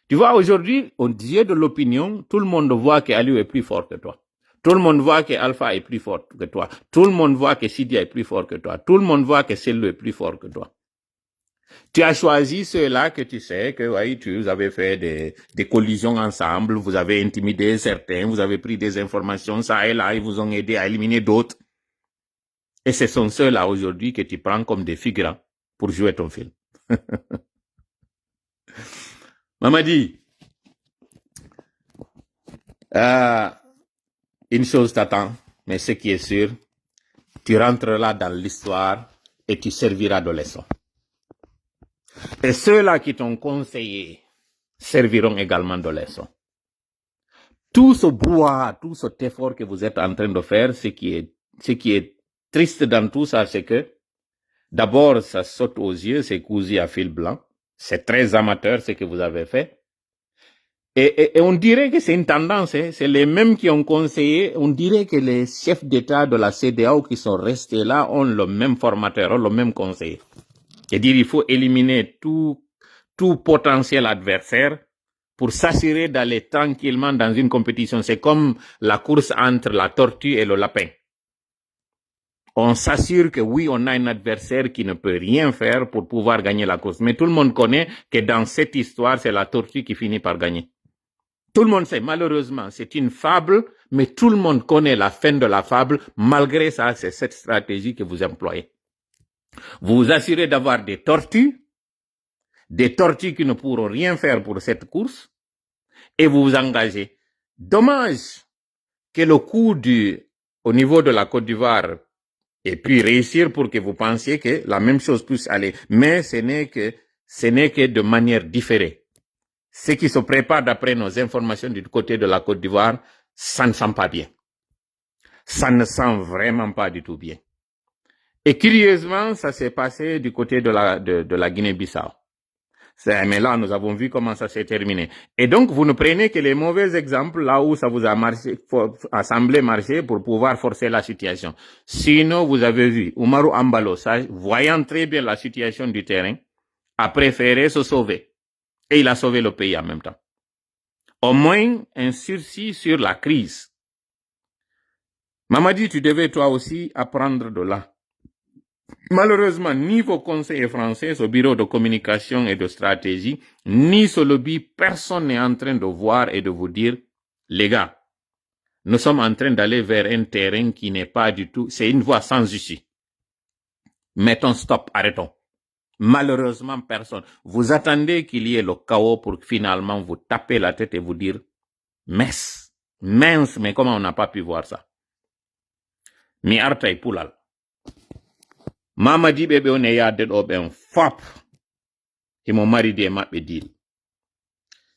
Tu vois, aujourd'hui, aux yeux de l'opinion, tout le monde voit que Aliou est plus fort que toi. Tout le monde voit que Alpha est plus fort que toi. Tout le monde voit que Sidia est plus fort que toi. Tout le monde voit que Sello est plus fort que toi. Tu as choisi ceux-là que tu sais que oui, vous avez fait des collisions ensemble, vous avez intimidé certains, vous avez pris des informations ça et là, ils vous ont aidé à éliminer d'autres. Et ce sont ceux-là aujourd'hui que tu prends comme des figurants pour jouer ton film. Mamadi, une chose t'attend, mais ce qui est sûr, tu rentreras dans l'histoire et tu serviras de leçon. Et ceux-là qui t'ont conseillé serviront également de leçon. Tout ce brouhaha, tout cet effort que vous êtes en train de faire, ce qui est triste dans tout ça, c'est que d'abord, ça saute aux yeux, c'est cousu à fil blanc. C'est très amateur ce que vous avez fait. Et on dirait que c'est une tendance, hein. C'est les mêmes qui ont conseillé. On dirait que les chefs d'État de la CEDEAO qui sont restés là ont le même formateur, ont le même conseiller. C'est-à-dire il faut éliminer tout potentiel adversaire pour s'assurer d'aller tranquillement dans une compétition. C'est comme la course entre la tortue et le lapin. On s'assure que oui, on a un adversaire qui ne peut rien faire pour pouvoir gagner la course. Mais tout le monde connaît que dans cette histoire, c'est la tortue qui finit par gagner. Tout le monde sait, malheureusement, c'est une fable, mais tout le monde connaît la fin de la fable. Malgré ça, c'est cette stratégie que vous employez. Vous vous assurez d'avoir des tortues qui ne pourront rien faire pour cette course, et vous vous engagez. Dommage que le coup au niveau de la Côte d'Ivoire ait pu réussir pour que vous pensiez que la même chose puisse aller. Mais ce n'est que de manière différée. Ce qui se prépare d'après nos informations du côté de la Côte d'Ivoire, ça ne sent pas bien. Ça ne sent vraiment pas du tout bien. Et curieusement, ça s'est passé du côté de la Guinée-Bissau. Mais là, nous avons vu comment ça s'est terminé. Et donc, vous ne prenez que les mauvais exemples là où ça vous a semblé marcher pour pouvoir forcer la situation. Sinon, vous avez vu, Umaru Ambalo, voyant très bien la situation du terrain, a préféré se sauver. Et il a sauvé le pays en même temps. Au moins, un sursis sur la crise. Mamadi, tu devais toi aussi apprendre de là. Malheureusement, ni vos conseillers français, ce bureau de communication et de stratégie, ni ce lobby, personne n'est en train de voir et de vous dire, les gars, nous sommes en train d'aller vers un terrain qui n'est pas du tout, c'est une voie sans issue. Mettons stop, arrêtons. Malheureusement, personne. Vous attendez qu'il y ait le chaos pour finalement vous taper la tête et vous dire, mince, mais comment on n'a pas pu voir ça? Mi artay poulal. Mamadi bebe on yadde do ben fap. Et mon mari de mabbe deal.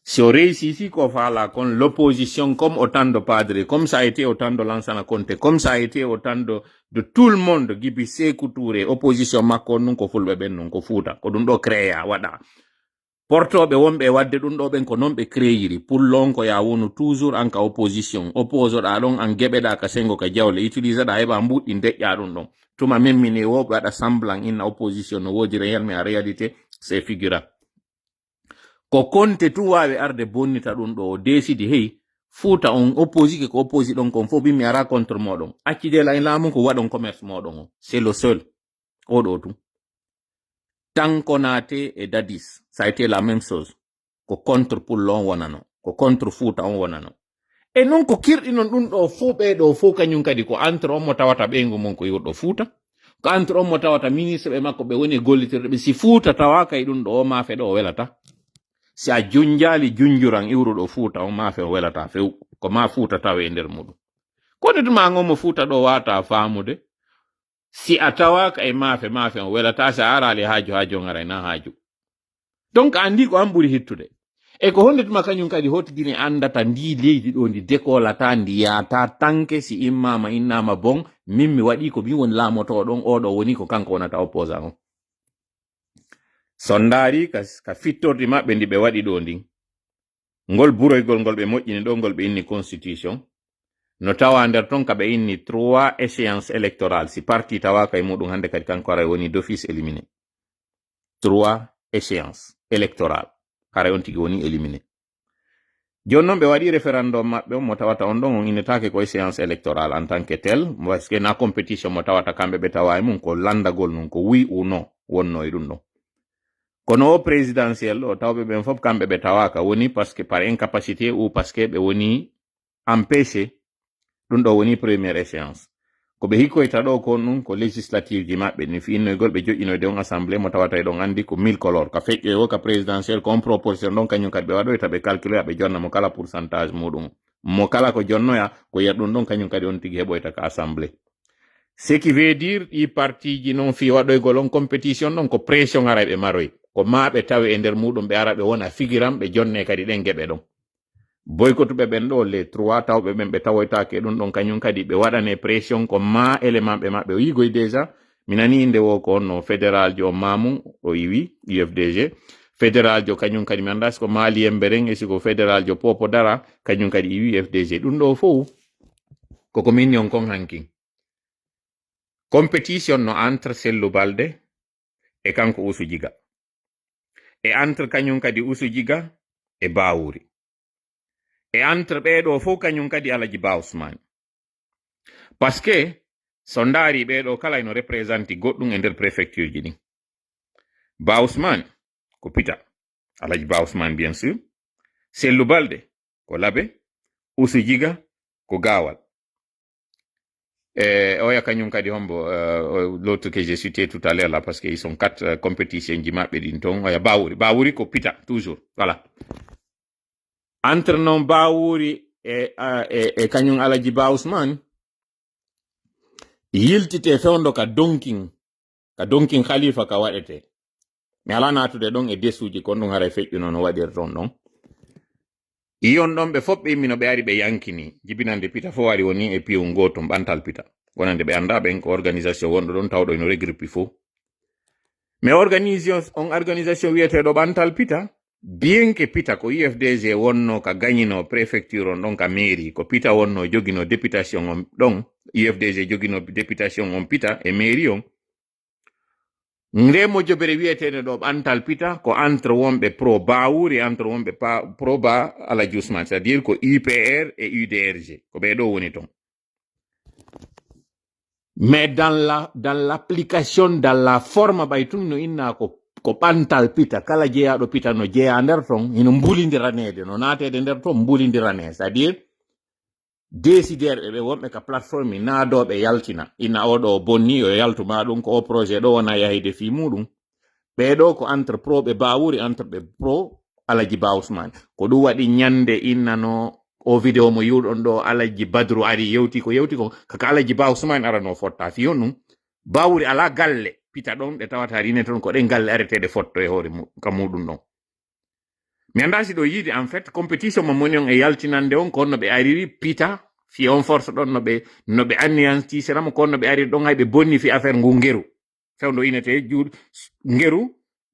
Si on réussit ici qu'on fait là, con l'opposition, comme autant de padres, comme ça a été autant de Lansana Conté, comme ça a été autant de tout le monde, Gibi Sékou Touré, opposition makko nun ko fulbe ben nun ko futa, ko dun do créa wada. Portobe wonbe wadde dun do ben ko non be créiri pour long ko ya wonu toujours en ka opposition, oppose da don en gebeda ka sengo ka jawle utiliser da heba mbudi ndejja dun don. Tuma memmine wo bada semblant in opposition no wodi réel mais en réalité c'est figurant. Ko konte tu wawe arde bonnita dun do décide hey futa on opposé ko opposé donc on faut bi mi ara contre modon accide la lamu ko wadon commerce modon c'est le seul odo tout Tankonate et Dadis ça a été la même chose ko contre pour l'on wonano ko contre futa on wonano et non ko kirdi non dun do fo be do fo kanyum kadi ko entre on mo tawata bengo mon ko yoddo futa ko entre on mo tawata ministre be makko be woni gollitirde be si futa tawaka e dun do ma fe do welata si a junjali junjuran iwruɗo fuuta on ma fe welata few ko ma fuuta tawe nder muɗum kono tuma ngomo fuuta ɗo wata faamude si a tawaka e mafe on welata si a arali haaju ngara na haaju donc andi ko an ɓuri hittude e ko honde tuma kañum kadi hotidini andata ndi leydi ɗo ndi décolata ndi yata tanke si immama innama bon min mi waɗi ko min woni laamoto ɗon oɗo woni ko kanko wonata opposant on sondari ka fittorde mabbe ndi be wadi do ndin ngol buroygol ngol be moƴƴini do ngol be inni constitution no tawa nder ton ka be inni 3 échéances électorales si parti tawa kay mudum hande kadi kanko ara woni d'office éliminé 3 échéances électorales kare on tigi woni éliminé jonnon be wadi référendum mabbe mo tawata on don on inetake ko échéance électorale en tant que tel parce que na compétition mo tawata kambe be tawa mun ko landagol nun ko oui ou non wonno e dum non kono présidentiel o tawɓe ɓen fof kamɓe ɓe tawaka woni parce que par incapacité ou parce que ɓe woni empêché ɗum ɗo woni première échéance ko ɓe hikkoyta ɗo kon ɗum ko législative ji maɓɓe ni finnoygol ɓe joƴƴinoyde on assemblée mo tawata ɗon andi ko 1000 color ka feƴƴoy o ka présidentiel ko on proposition ɗon kañum kadi ɓe waɗoyta ɓe calculer ɓe jonna mo kala pourcentage muɗum mo kala ko jonnoya ko yiyat ɗum ɗon kañum kadi on tigi heɓoyta ka assemblée ce qui veut dire ɗi parti ji noon fi waɗoygol on compétition ɗon ko pression ara ɓe maroy ko maɓe tawe e nder muɗum ɓe ara ɓe wona figiram ɓe jonne kadi ɗen geɓe ɗon boykotuɓe ɓen ɗo les 3 tawɓe ɓen ɓe tawoytake ɗum ɗon kañum kadi ɓe waɗane pression ko ma élément ɓe maɓɓe o yigoy déjà mi nani inde wo ko onno fédéral jo mamum o yiwi UFDG fédéral jo kañum kadi mi anda siko mali emberen e siko fédéral jo popo dara kañum kadi yiwi UFDG ɗum ɗo fof koko minni on kon hankin compétition no entre Sellou Balde e kanko Ousou Djiga e entre kañum kadi Ousou Djiga e Bawuri e entre ɓeɗo fof kañum kadi Alaji Ba Ousmane parce que so ndaari ɓeɗo kala eno représenté goɗɗum e nder préfecture ji ɗin Ba Ousmane ko Pita Alaji Ba Ousmane bien sûr Sellou Balde ko Labe Ousou Djiga ko Gawal oya kañum kadi hombo l'autre que j'ai cité tout à l'heure là parce que ils sont 4 compétitions ji maɓɓe ɗin ton oya Bawuri ko Pita toujours voilà entre non Bawuri e kañum Alaji Ba Ousmane yiltite fewndo ka donkin khalifa ka waɗete mi ala natude ɗon e desuji kon ɗum hara feƴƴuno no waɗirton ɗon iyon ɗon ɓe fof ɓe immino ɓe ari ɓe yankini jibinande Pita fo wari woni e piwum gotum ɓantal Pita wonande ɓe anda ɓen ko organisation wonɗo ɗon tawɗo eno regroupe fof mais organisation wiyeteɗo ɓantal Pita bien que Pita ko UFDG wonno ka gagnino préfecture on ɗon ka mairie ko Pita wonno jogino députation on ɗon UFDG jogino députation on Pita e mairie on ndemo jobere wiyetede ɗo ɓantal Pita ko entre wonɓe pro Bawuri entre wonɓe pro Ba Alaji Ousmane c'est à dire ko UPR et UDRG ko ɓeɗo woni ton mais dans l'application dans la forme ɓay tum no inna ko ɓantal Pita kala jeeyaɗo Pita no jeeya nder ton ino mbulindiranede no naatede nder ton mbulindirane c'est à dire décider ɓe wonɓe ka plateforme naadoɓe yaltina ina oɗo bonni o yaltuma ɗum ko o projet ɗo wona yahide fi muɗum ɓeɗo ko entre pro ɓe Bawuri entre ɓe pro Alaji Ba Ousmane ko ɗum waɗi ñande innano o vidéo mo yiwɗon ɗo Alaji Badru ari yewti ko kaka Alaji Ba Ousmane arano fotta fi on ɗum Bawuri ala galle Pita ɗon ɗe tawata rine ton ko ɗen galle areteɗe fotto e hoore ka muɗum ɗon mi anda si ɗo yiide en fait compétition mo moni on e yaltinande on ko onno ɓe ariri Pita fi on force ɗon no ɓe anéantisiramo ko onno ɓe ariri ɗon hay ɓe bonni fi affaire ngu ngeru fewndo inete juuɗ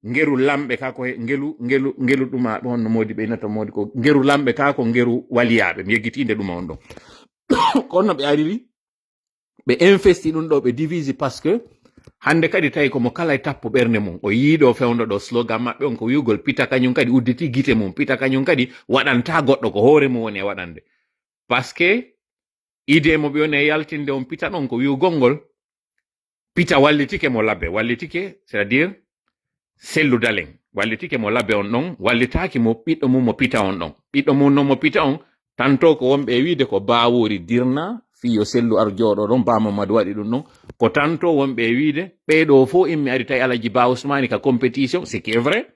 ngeru lamɓe ka ko ngelu ɗuma ɗon no modi ɓe inata modi ko ngeru lamɓe ka ko ngeru waliyaɓe mi yeggitinde ɗuma on ɗon ko onno ɓe ariri ɓe investi ɗum ɗo ɓe divise parce que hande kadi tawi komo kala e tappo ɓernde mum o yiiɗo fewndo ɗo slogan maɓɓe on ko wiugol Pita kañum kadi udditi gite mum Pita kañum kadi waɗanta goɗɗo ko hoore mum woni e waɗande parce que idée mo ɓe woni e yaltinde on Pita ɗon ko wiugol ngol Pita wallitike mo Labbe wallitike c'est à dire Sellou Daleng wallitike mo Labbe on ɗon wallitaki mo ɓiɗɗo mum mo Pita on ɗon ɓiɗɗo mum no mo Pita on tanto ko wonɓe wiide ko Bawuri dirna fiyo Sellou ar jooɗo ɗon Ba Mamadou waɗi ɗum ɗon ko tanto wonɓe wiide ɓeɗo fof immi ari tawi Alaji Ba Ousmane ka compétition ce qui est vrai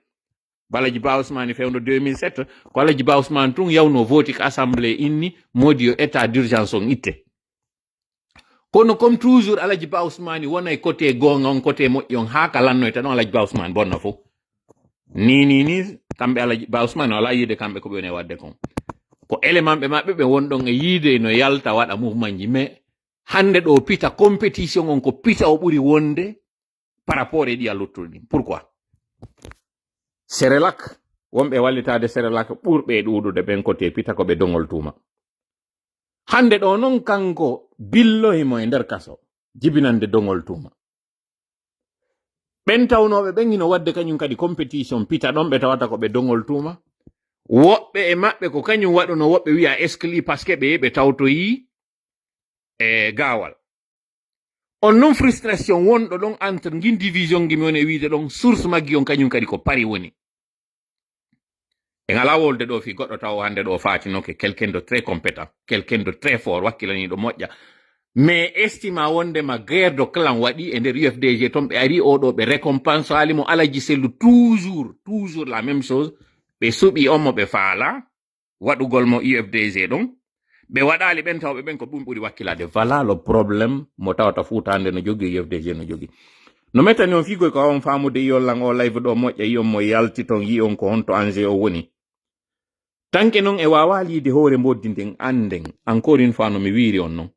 Alaji Ba Ousmane fewno 2007 ko Alaji Ba Ousmane tun yawno voti ko assemblée inni modi yo état d'urgence on itte kono comme toujours Alaji Ba Ousmane wona e côté gonga on côté moƴƴi on ha ka lannoyta ɗon Alaji Ba Ousmane bonna fof ni kamɓe Alaji Ba Ousmane wala yiide kamɓe ko ɓe woni wadde kon ko élément ɓe maɓɓe ɓe wonɗon e yiide no yalta waɗa mouvement ji mais hande ɗo Pita compétition on ko Pita o ɓuri wonde par rapport e ɗi a luttuɗi pourquoi Serelak wonɓe wallitade Serelak ɓurɓe ɗuɗude ɓen côté Pita ko ɓe dongol tuma hande ɗo noon kanko billohimo e nder kaso jibinande dongol tuma ɓen tawnoɓe ɓen hino wadde kañum kadi compétition Pita ɗon ɓe tawata ko ɓe dongol tuma woɓɓe e maɓɓe ko kañum waɗuno woɓɓe wiya excli parce que ɓe tawtoyi e Gawal on non frustration wonɗo ɗon entre ngin division gi mi woni wiide ɗon source maggi on kañum kadi ko pari woni en ala wolde ɗo fi goɗɗo taw hande ɗo fatinoke quelqu'un de très compétent quelqu'un de très fort wakkilaniɗo moƴƴa mais estima wondema guerre de clan waɗi e nder UFDG ton ɓe ari oɗo ɓe récompense alimo alaji sellu toujours la même chose ɓe suɓi on mo ɓe faala waɗugol mo UFDG ɗon ɓe waɗali ɓen tawɓe ɓen ko ɗum ɓuri wakkilade voilà le problème mo tawata futande no jogui UFDG no jogui no mettani on figoy ko on famude yollan o live ɗo moƴƴa yiyon mo yalti ton yi on ko honto enjeu o woni tanke non e wawa liide hoore mboddiden anden encore une fois no mi wiiri on non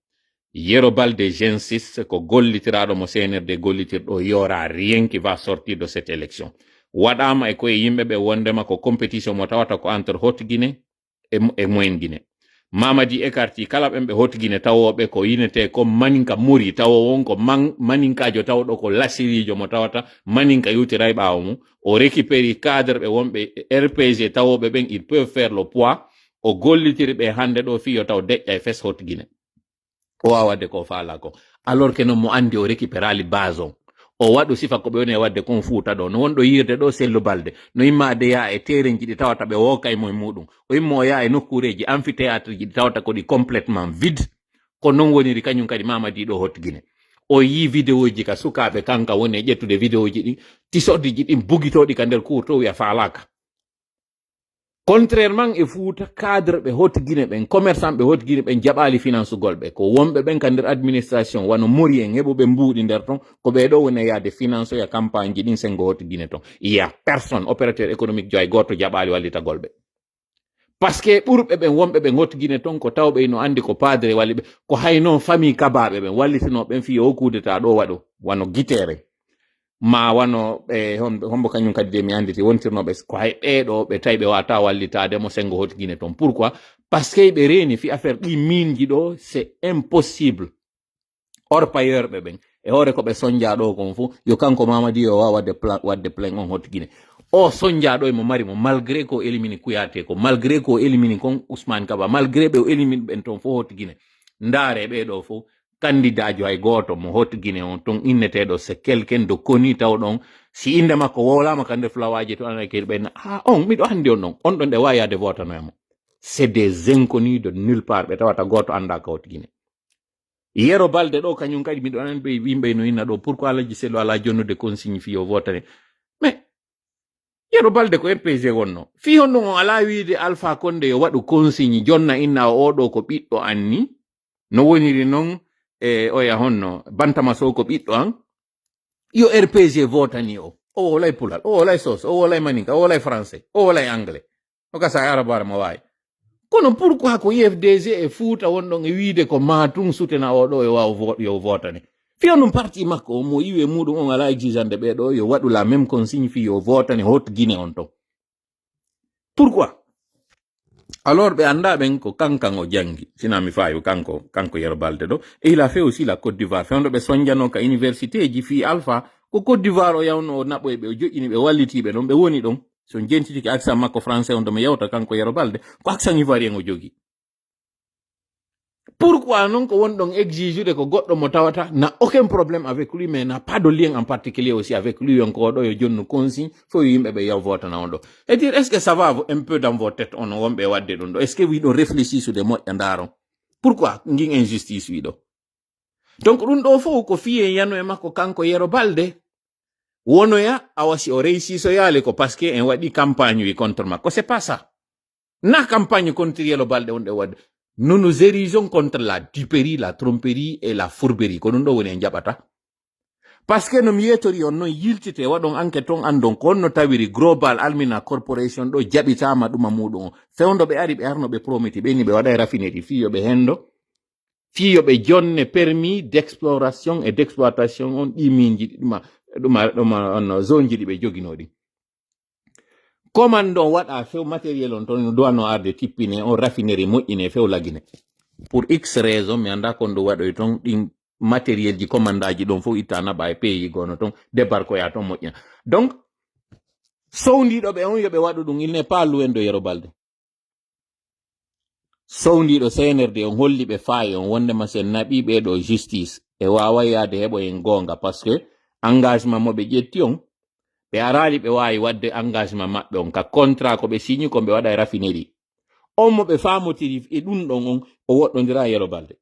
Yero Balde j'insiste ko gollitiraɗo mo CNRD gollitirɗo yora rien qui va sortir de cette élection waɗama e koye yimɓeɓe wondema ko compétition mo tawata ko entre Haute Guinée e Moyen Guinée Mamadi écarti kala ɓen ɓe Haute Guinée tawoɓe ko yinete comme maninka muri tawo won ko maninkajo tawɗo ko lasirijo mo tawata maninka yutira e ɓawo mum o récupéri cadre ɓe wonɓe RPG tawoɓe ɓen ils peuvent faire le poids o gollitiri ɓe hande ɗo fiyo taw deƴƴa e fes Haute Guinée o wawa wadde ko faala ko alors que non mo andi o récupérali base on o waɗo sifa ko ɓe woni e wadde kon fuuta ɗo no wonɗo yirde ɗo Sello Balde no yimma de ya e tereji ɗi tawata ɓe woka e moye muɗum o yimma o ya e nokkureji amphithéâtre ji ɗi tawata ko ɗi complètement vide ko non woniri kañum kadi Mamadi ɗo Haute Guinée o yi vidéo ji ka sukaɓe kanka woni e ƴettude vidéo ji ɗi tisodde ji ɗin bugitoɗi ka nder cour to wiya faalaka contrairement e Fouta cadre ɓe Haute Guinée ɓen commerçant ɓe Haute Guinée ɓen jaɓali finance gol ɓe ko wonɓe ɓen ka nder administration wano mori en heɓuɓe mbuuɗi nder ton ko ɓeɗo woni yaade finance ya campagne ji ɗin sengo Haute Guinée ton il y a personne opérateur économique joy goto jaɓali wallita gol ɓe parce que ɓurɓe ɓen wonɓe ɓen Haute Guinée ton ko tawɓe no andi ko padre walli ɓe ko hayno famille kabaɓe ɓen wallitino ɓen fiyo o kudeta ɗo waɗo wano guitere ma wano hombo kañum kadi de mi anditi wontirnoɓe ko hay ɓeɗo ɓe tawi ɓe wata wallitade mo sengo Haute Guinée ton pourquoi parce que ɓe reeni fi affaire ɗi minji ɗo c'est impossible orpailleur ɓe ɓen e hoore ko ɓe sonja ɗo kon fo yo kanko Mamadi yo wawa wadde plein on Haute Guinée o sonja ɗo e mo mari mo malgré ko élimini Kouyaté ko malgré ko élimini kon Ousmane Kaba malgré ɓe o élimine ɓen ton fo Haute Guinée ndaare ɓeɗo fo candidat jo hay goto mo Haute Guinée on ton inneteɗo c'est quelqu'un de connu taw ɗon si inde makko wolama ka nder flawaji to ana kedi ɓen on miɗo andi on ɗon ɗon ɗe wawi yade votanoyamo c'est des inconnus de nulle part ɓe tawata goto anda ka Haute Guinée Yero Balde ɗo kañum kadi miɗo anan ɓe yimɓe no inna ɗo pourquoi alaji Sello ala jonnude consigne fiyo votane mais Yero Balde ko RPG wonno fi on ɗum on ala wiide Alpha Condé yo waɗu consigne jonna inna oɗo ko ɓiɗɗo anni no woniri noon e oya honno Bantama Sow ko ɓiɗɗo an yo RPG votani o wolay pulal o wolay sos o wolay maninka o wolay français o wolay anglais o gasa arabara mo wawi kono pourquoi ko UFDG e Fouta wonɗon e wiide ko matum sutena oɗo e wawa yo votane fiyo ɗum parti makko o mo yiwe muɗum on ala exigeande ɓeɗo yo waɗu la même consigne fi yo votane Haute Guinée on ton pourquoi alors ɓe anda ɓen ko kankan o jangi sina mi fayu kanko Yero Balde ɗo et il a fait aussi la Côte d'Ivoire fewndo ɓe soñjano ka université ji fi Alpha ko Côte d'Ivoire o yawno o naɓoye ɓe o joƴƴini ɓe wallitiɓe ɗon ɓe woni ɗon so jentitiki accent makko français on domo yewta kanko Yero Balde ko accent ivoirien o jogi pourquoi non ko wonɗon exigeude ko goɗɗo mo tawata n'a aucun problème avec lui mais n'a pas de lien en particulier aussi avec lui on ko ɗo yo jonnu consigne fo yimɓe ɓe yaw votana on ɗo et dire est ce que ça va un peu dans vos têtes on wonɓe wadde ɗum ɗo est ce que wiɗo réfléchi sude moƴƴa ndaron pourquoi ngin injustice wiɗo donc ɗum ɗo fof ko fiye yano e makko kanko Yero Balde wonoya a wasi o réussi so yaali ko parce que en waɗi campagne wi contre makko c'est pas ça na campagne contre Yero Balde on ɗe wadde nous nous érigeons contre la duperie, la tromperie et la fourberie. Ko ɗum woni en jaɓata. Parce que no mi yetori on non yiltite waɗon enquête on andon ko no tawiri Global Almina Corporation ɗo jaɓitama ɗuma muɗum o. Fewndo ɓe ari ɓe arno ɓe promiti ɓeni ɓe waɗa raffinerie fiyo ɓe hendo. Fiyo ɓe jonne permis d'exploration et d'exploitation on ɗiminji ɗuma on zone ji ɗi ɓe joginoɗi. Commande on waɗa few matériel on ton doano arde tippine on raffinerie moƴƴine few lagine pour x raison mi anda kon ɗo waɗoy ton ɗin matériel ji commandaji ɗon fof itta naɓa e pays gono ton débarquoya ton moƴƴina donc sowndiɗo ɓe on yoɓe waɗu ɗum il n'est pas loin de Yero Balde sowndiɗo CNRD on holli ɓe faayi on wondema sen naɓi ɓeɗo justice e wawa yaade heɓo en gonga parce que engagement mo ɓe ƴetti on ɓe arali ɓe wawi wadde engagement maɓɓe on ka contrat ko ɓe signi ko ɓe waɗa e raffinérie on mo ɓe famotiri e ɗum ɗon on o woɗɗodira Yero Balde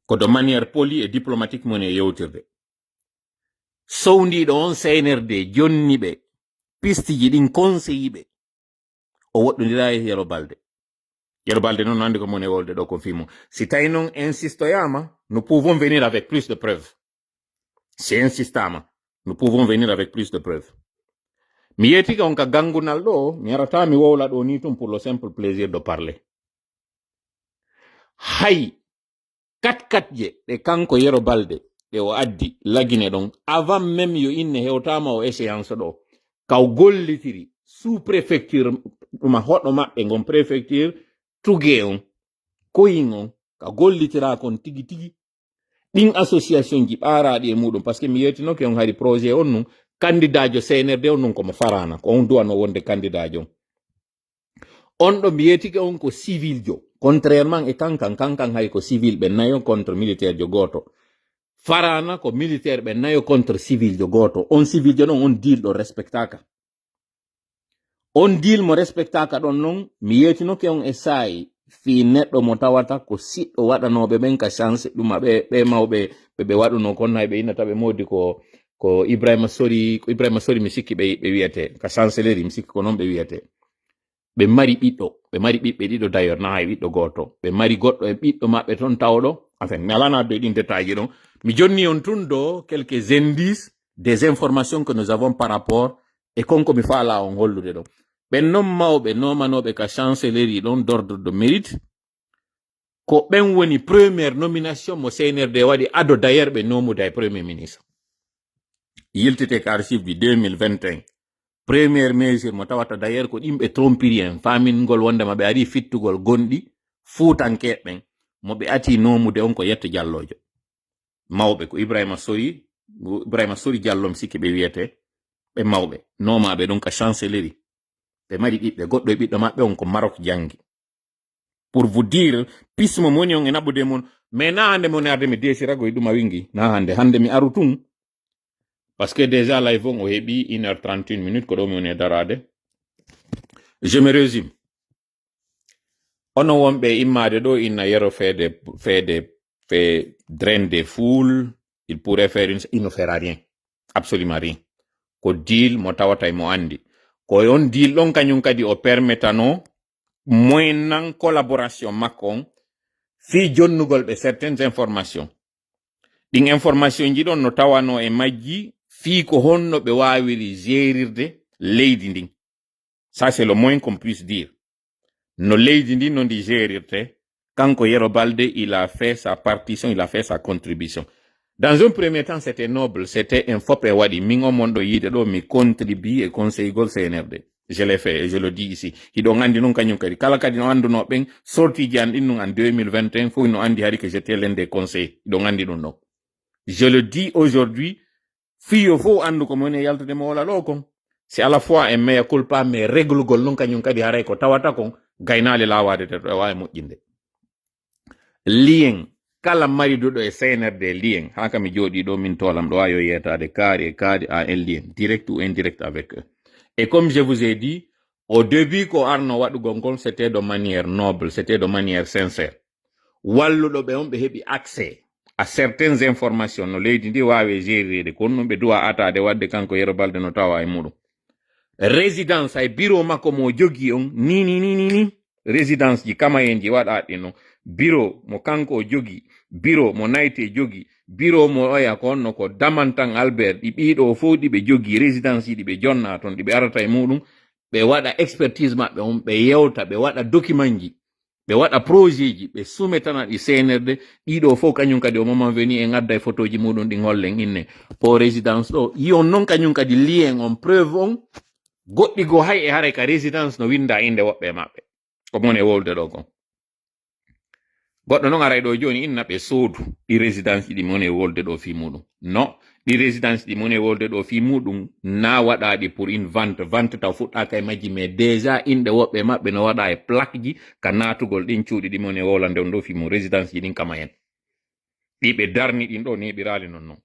ko de manière polie et diplomatique mon e yewtirde sowndiɗo on CNRD jonni ɓe pistiji ɗin conseille ɓe o woɗɗodira e Yero Balde noon andi ko mon e wolde ɗo ko fimo si tawi noon insistoyama nous pouvons venir avec plus de preuves si insistama nous pouvons venir avec plus de preuves mi yetika on ka gangunal ɗo mi yarata mi wowla ɗo ni tum pour le simple plaisir de parler hay kat je ɗe kanko Yero Balde ɗe o addi lagine ɗon avant même yo inne hewtama o échéance ɗo kaw gollitiri sous préfecture ɗuma hoɗɗo maɓɓe gon préfecture tugue on koyin on ka gollitira kon tigi tigi ɗin association ji ɓaraɗi e muɗum par ce que mi yettinoke on hari projet on nun candidat jo CNRD on nun komo farana ko on duwano wonde candidat jo on ɗo mi yettike on ko civil jo contrairement e kankan hay ko civil ɓe nayo contre militaire jo goto farana ko militaire ɓe nayo contre civil jo goto on civil jo ɗon on deal ɗo respectaka on deal mo respectaka ɗon non mi yettinoke on e saayi fi neɗɗo mo tawata ko siɗɗo waɗanoɓe ɓen ka chance ɗuma ɓe mawɓe ɓe waɗuno kon hay ɓe innata ɓe modi ko Ibrahima Sori mi sikki ɓe wiyete ka chancellerie mi sikki ko noon ɓe wiyete ɓe mari ɓiɓɓe ɗiɗo d'ailleurs na hay ɓiɗɗo goto ɓe mari goɗɗo e ɓiɗɗo maɓɓe toon tawɗo enfin mi alana do ɗin détail ji ɗon mi jonni on tun do quelques indices des informations que nous avons par rapport e konko mi faala on hollude ɗo ɓen noon mawɓe nomanoɓe ka chancellerie ɗon d'ordre de mérite ko ɓen woni première nomination mo CNRD waɗi ado d'ailleurs ɓe nomude e premier ministre yiltete ka archive du 2021 première mesure mo tawata d'ailleurs ko ɗimɓe trompiri en famingol wondema ɓe ari fittugol gonɗi fuutankeɓɓen mo ɓe ati nomude on ko Yetto Diallojo mawɓe ko Ibrahima Sori Diallo mi sikki ɓe wiyete ɓe mawɓe nomaɓe ɗon ka chancellerie ɓe mari ɓiɓɓe goɗɗo e ɓiɗɗo maɓɓe on ko Maroc jangi pour vous dire pismo moni on e naɓude mon mais na hande mon arde mi desirago e ɗum a wingi na hande mi aru tun parce que déjà live on o heɓi 1h31 minutes ko ɗo mi woni e darade je me résume ono wonɓe immade ɗo inna Yero fait drain des foules il pourrait faire il ne fera rien absolument rien ko deal mo tawata e mo andi ko on deal ɗon kañum kadi o permettano moyennan collaboration makko on fi jonnugol ɓe certaines informations ɗin information ji ɗon no tawano e majji fi ko honno ɓe wawiri gérirde leydi ndin ça c'est le moins qu'on puisse dire no leydi ndin no ndi gérirte kanko Yero Balde il a fait sa partition il a fait sa contribution dans un premier temps c'était noble c'était un fop e waɗi min o mon ɗo yiide ɗo mi contribue e conseil gol CNRD je l'ai fait et je le dis ici hiɗo andi nun kañum kadi kala kadi no anduno ɓen sortie ji an ɗin nun en 2021 fof no andi hari que j'étais l'un des conseils hiɗo andi ɗum ɗon je le dis aujourd'hui fiyo fof andu ko moni yaltude mo wola ɗo kon c'est à la fois un mea culpa mais réglugol nun kañum kadi haray ko tawata kon gaynale lawade te ɗo wawi moƴƴinde lien kala mari duɗo e CNRD lien haka mi jooɗi ɗo min tolam ɗo wawi yetade kaari a un lien direct ou indirect avec eux et comme je vous ai dit au début ko arno waɗugol ngol c'était de manière noble c'était de manière sincère walluɗo ɓe on ɓe heɓi accès à certaines informations no leydi ndi wawi gérirede kono noon ɓe duwa atade wadde kanko Yero Balde no tawa e muɗum résidence ay bureau makko mo jogi on ni résidence ji kama en ji waɗaɗi no bureau mo kanko o jogi bureau mo Nayti jogi bureau mo oya ko honno ko Damantan Albert ɗi ɓiɗo fof ɗiɓe jogi résidence ji ɗiɓe jonna toon ɗiɓe arata e muɗum ɓe waɗa expertise maɓɓe on ɓe yewta ɓe waɗa document ji ɓe waɗa projet ji ɓe soumettana ɗi CNRD ɗiɗo fof kañum kadi au moment venu en adda e photo ji muɗum ɗin hollen inne po résidence ɗo yiyon noon kañum kadi lien on preuve on goɗɗi go hay e haray ka résidence no winda inde woɓɓe maɓɓe ko mon e wolde ɗo kon goɗɗo noon aray ɗo joni inna ɓe soodu ɗi résidence ɗi mon e wolde ɗo fi muɗum non ɗi résidence ɗi mon e wolde ɗo fi muɗum na waɗaɗi pour une vente taw fuɗɗaka e majji mais déjà inde woɓɓe maɓɓe no waɗa e plaque ji ka natugol ɗin cuuɗi ɗi mon e wolande on ɗo fi mum résidence ji ɗin kama hen ɗiɓe darni ɗin ɗo neɓirali non.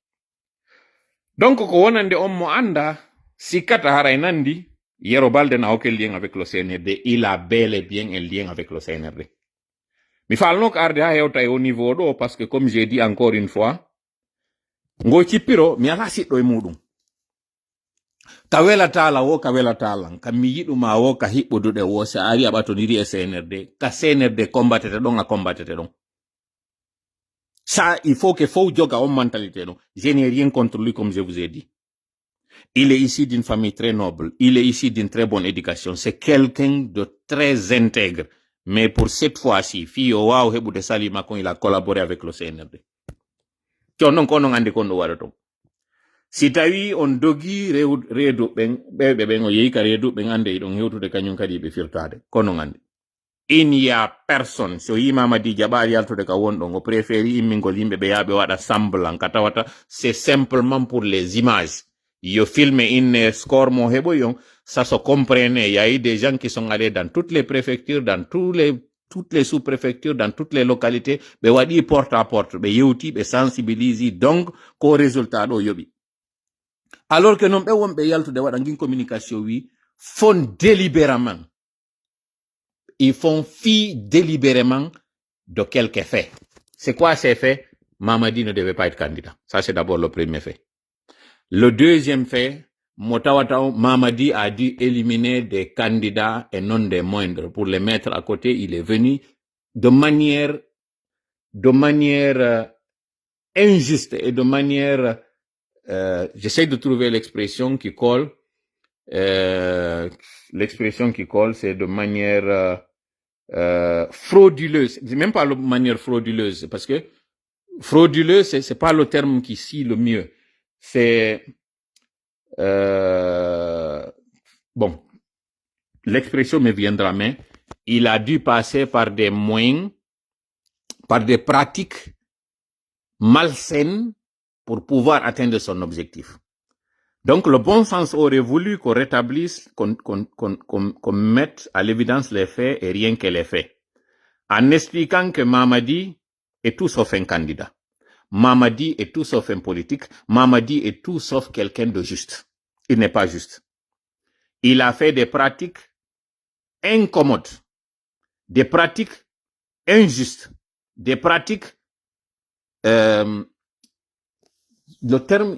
Donc ko wonande on mo anda sikkata haray nandi Yero Balde n'a aucun lien avec le CNRD. Il a bel et bien un lien avec le CNRD. Mi falno ko arde ha hewta e au niveau ɗo parce que comme j'ai dit encore une fois, ngo cippiro mi ala siɗɗo e muɗum. Ka welatala wo ka welatalan kam mi yiɗuma wo ka hiɓɓuduɗe wo so ari a ɓatoniri e CNRD ka CNRD combattete ɗon a combattete ɗon. Ça, il faut que faut joga en mentalité. Non? Je n'ai rien contre lui, comme je vous ai dit. Il est ici d'une famille très noble. Il est ici d'une très bonne éducation. C'est quelqu'un de très intègre. Mais pour cette fois-ci, Fio Wao Heboude Salima, quand il a collaboré avec le CNRD. Si tawi on dogi redu ben o yeika redu ben ande idon hewtude kanyum kadi be firtade kono ngande. Il n'y a personne so yi Mamadi Jabari yaltude ka wondon o préféri immingol yimbe be yabe wada semblant katawata c'est simplement pour les images. Yo filme in score mo hebo yon ça se comprenne. Il y a eu des gens qui sont allés dans toutes les préfectures, dans toutes les sous-préfectures, dans toutes les localités, be wadi porte à porte, be yewti be sensibilise donc ko résultat do yobi. Alors que non be wonbe yaltude wada ngin communication wi font délibérément. Ils font fi délibérément de quelques faits. C'est quoi ces faits? Mamadi ne devait pas être candidat. Ça, c'est d'abord le premier fait. Le deuxième fait, Motawatao, Mamadi a dû éliminer des candidats et non des moindres. Pour les mettre à côté, il est venu de manière injuste et de manière, j'essaie de trouver l'expression qui colle. L'expression qui colle, c'est de manière frauduleuse. C'est même pas de manière frauduleuse, parce que frauduleuse, c'est pas le terme qui scie le mieux. C'est bon, l'expression me viendra, mais il a dû passer par des moyens, par des pratiques malsaines pour pouvoir atteindre son objectif. Donc, le bon sens aurait voulu qu'on rétablisse, qu'on mette à l'évidence les faits et rien que les faits. En expliquant que Mamadi est tout sauf un candidat. Mamadi est tout sauf un politique. Mamadi est tout sauf quelqu'un de juste. Il n'est pas juste. Il a fait des pratiques incommodes, des pratiques injustes, des pratiques... le terme,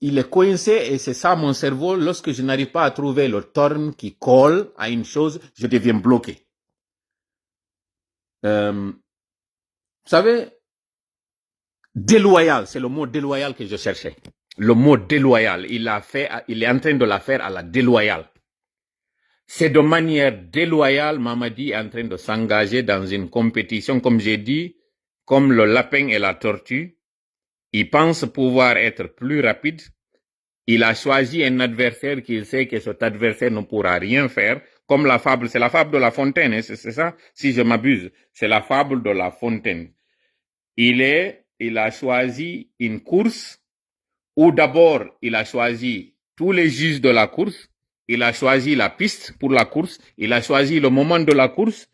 il est coincé et c'est ça mon cerveau. Lorsque je n'arrive pas à trouver le terme qui colle à une chose, je deviens bloqué. Vous savez, déloyal, c'est le mot déloyal que je cherchais. Le mot déloyal, il est en train de la faire à la déloyale. C'est de manière déloyale, Mamadi est en train de s'engager dans une compétition, comme j'ai dit, comme le lapin et la tortue. Il pense pouvoir être plus rapide. Il a choisi un adversaire qu'il sait que cet adversaire ne pourra rien faire. Comme la fable, c'est la fable de La Fontaine, hein, c'est ça, si je m'abuse. C'est la fable de La Fontaine. Il a choisi une course où d'abord, il a choisi tous les juges de la course. Il a choisi la piste pour la course. Il a choisi le moment de la course.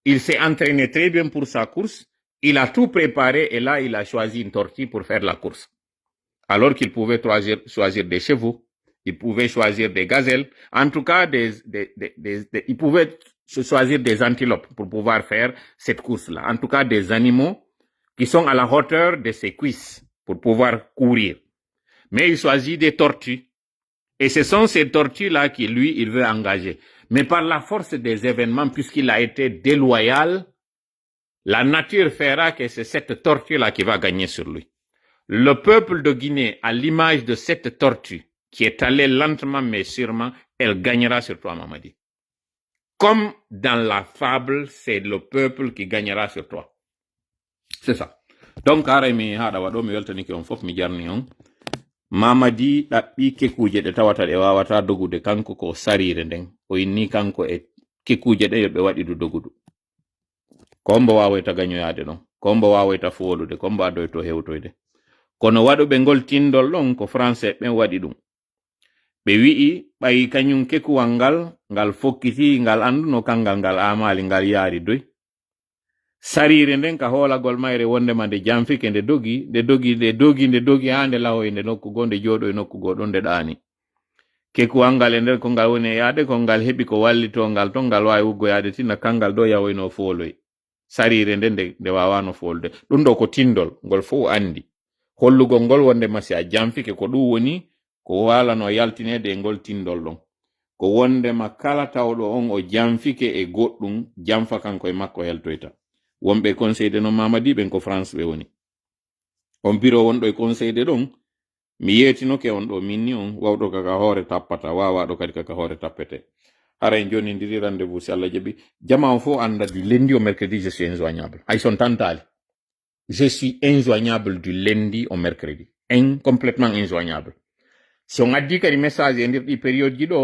Il s'est entraîné très bien pour sa course. Il a tout préparé et là, il a choisi une tortue pour faire la course. Alors qu'il pouvait choisir des chevaux, il pouvait choisir des gazelles, en tout cas, il pouvait choisir des antilopes pour pouvoir faire cette course-là. En tout cas, des animaux qui sont à la hauteur de ses cuisses pour pouvoir courir. Mais il choisit des tortues. Et ce sont ces tortues-là qui, lui, il veut engager. Mais par la force des événements, puisqu'il a été déloyal, la nature fera que c'est cette tortue-là qui va gagner sur lui. Le peuple de Guinée, à l'image de cette tortue, qui est allée lentement mais sûrement, elle gagnera sur toi, Mamadi. Comme dans la fable, c'est le peuple qui gagnera sur toi. C'est ça. Donc, Mamadi ɗaɓɓi kekuje ɗe tawata ɗe wawata dogude kanko ko sarire nden o inni kanko e kekuje ɗe yoɓe waɗi du dogudu. Kombo wawoyta gañoyade ɗon, kombo wawoyta folude, kombo adoyto hewtoyde. Kono waɗuɓe ngol tindol ɗon ko français ɓen waɗi ɗum. Ɓe wi'i ɓayi kañum kekuwal ngal fokkiti ngal anduno kangal ngal amali ngal yaari doy. sarire nden ka hoolagol mayre wondema nde jamfike nde dogi ha nde lahoy nde nokku go nde jooɗo e nokku go ɗon nde ɗaani kekuwal ngal e nder ko ngal woni e yaade ko ngal heɓi ko wallitongal ton ngal wawi wuggoyade tinna kangal do yawoyno fooloy sarire nde nde wawano folde ɗum ɗo ko tindol ngol fof andi hollugol ngol wondema si a jamfike ko ɗum woni ko walano yaltinede e ngol tindol ɗon ko wondema kala tawɗo on o jamfike e goɗɗum jamfa kanko e makko heltoyta wonɓe conseil de no mamadi ɓen ko France ɓe woni on biro wonɗo e conseil de ɗon mi yetinoke on ɗo minni on wawɗo kaka hoore tappata wawaɗo kadi kaka hoore tappete hara en joni ndiri rendez-vous si Allah jaɓi jama on fof anda du lundi au mercredi je suis injoignable hay son tantali je suis injoignable du lundi au mercredi complètement injoignable si on addi kadi message e nder ɗi période ji ɗo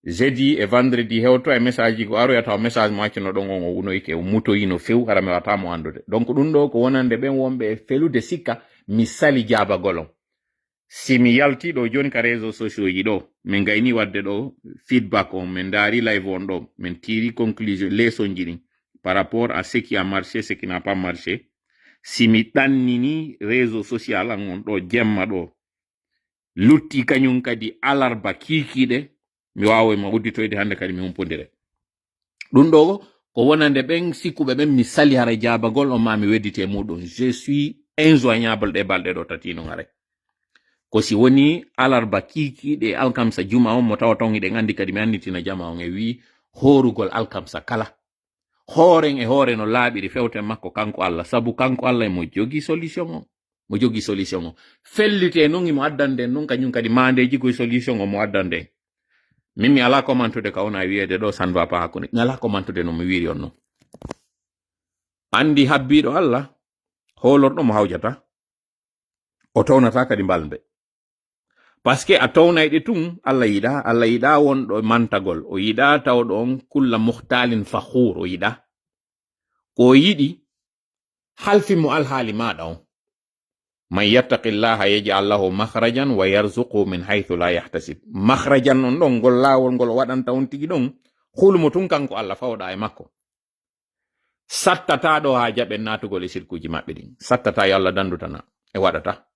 jeudi e vendredi hewto e message ji ko aroya taw message mo accino ɗon on o wunoyke o mutoyino few hara mi watamo andude donc ɗum ɗo ko wonande ɓen wonɓe felude sikka mi sali jabagol on si mi yalti ɗo joni ka réseaux sociaux ji ɗo min gayni wadde ɗo feedback on min daari live on ɗo min tiri conclusion leçon ji ɗin par rapport à ce qui a marché ce qui n'a pas marché si mi ɗannini réseau social an on ɗo jemma ɗo lutti kañum kadi alarba kikiɗe mi wawoyma udditoyde hande kadi mi humpodire ɗum ɗo ko wonande ɓen sikkuɓe ɓen mi sali hara jabagol on ma mi weddite muɗum je suis injoignable ɗe balɗe ɗo tatino hare ko si woni alarba kikiɗe alkamsa juma on mo tawa ton hiɗen andi kadi mi anditina jama on e wi horugol alkamsa kala horen e hoore no laaɓiri fewten makko kanko Allah sabu kanko Allah mo jogi solution o fellite non imo addande non kañum kadi mandeji koye solution o mo addande min mi ala commentude ka wona wiyede ɗo ça ne va pas hakkunde mi ala commentude no mi wiri on non andi habbiɗo Allah holorɗo mo hawjata o townata kadi balde parce que a townayɗe tun Allah yiɗa wonɗo mantagol o yiɗa tawɗo on kulla muhtalin fakhur o yiɗa ko yiɗi halfimo alhaali maɗa on man yattaqillaha yaj'al lahu makhrajan wa yarzuqhu min haythu la yahtasib makhrajan on ɗon ngol lawol ngol waɗanta on tigi ɗon hulmo tun kanko Allah fawɗa e makko sattata ɗo ha jaɓen natugol e sirkuji maɓɓe ɗin sattata yo Allah dandutana e waɗata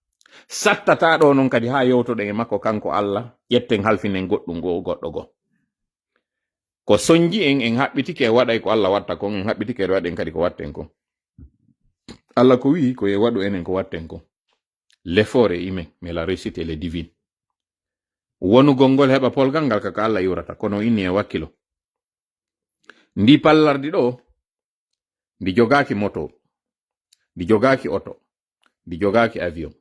sattata ɗo non kadi ha yewtoɗen e makko kanko Allah ƴetten halfinen goɗɗum goɗɗo go ko soñji en haɓɓitike e waɗay ko Allah watta kon en haɓɓitike e waɗen kadi ko watten ko Allah ko wi ko e waɗu enen ko watten ko l'effort est humain mais la réussite elle est divine wonugol ngol heɓa polgal ngal kaka Allah yurata kono inni e wakkilo ndi pallardi ɗo ndi jogaki moto ndi jogaki oto ndi jogaki avion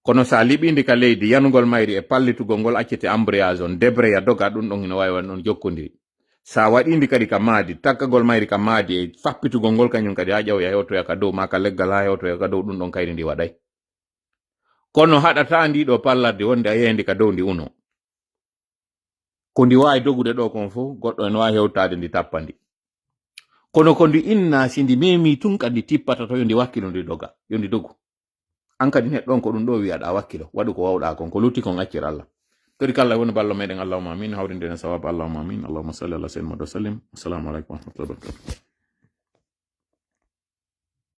kono sa liɓindi ka leydi yanugol mayri e pallitugol ngol accete embrayage on débreya doga ɗum ɗon ina wawi wan ɗon jokkodiri sa waɗindi kadi ka maadi takkagol mayri ka maadi e fappitugol ngol kañum kadi ha ƴawya hewtoya ka dow ma ka leggal ha hewtoya ka dow ɗum ɗon kayri ndi waɗay kono haɗata ndiɗo pallardi wonde a yehendi ka dow ndi uno ko ndi wawi dogude ɗo kon fof goɗɗo en wawi hewtade ndi tappandi kono ko ndi inna si ndi memi tun kadi tippata to yo ndi wakkilo ndi doga yo ndi dogu an kadi neɗɗon ko ɗum ɗo wiyaɗa wakkilo waɗu ko wawɗa kon ko lutti kon accir Allah tori kala woni ballo meɗen allahumma amin hawrinde en sawaba allahumma amin allahumma salli ala sayyidina muhammad wa sallim assalamu aleykum wa rahmatullahi wa barakatuh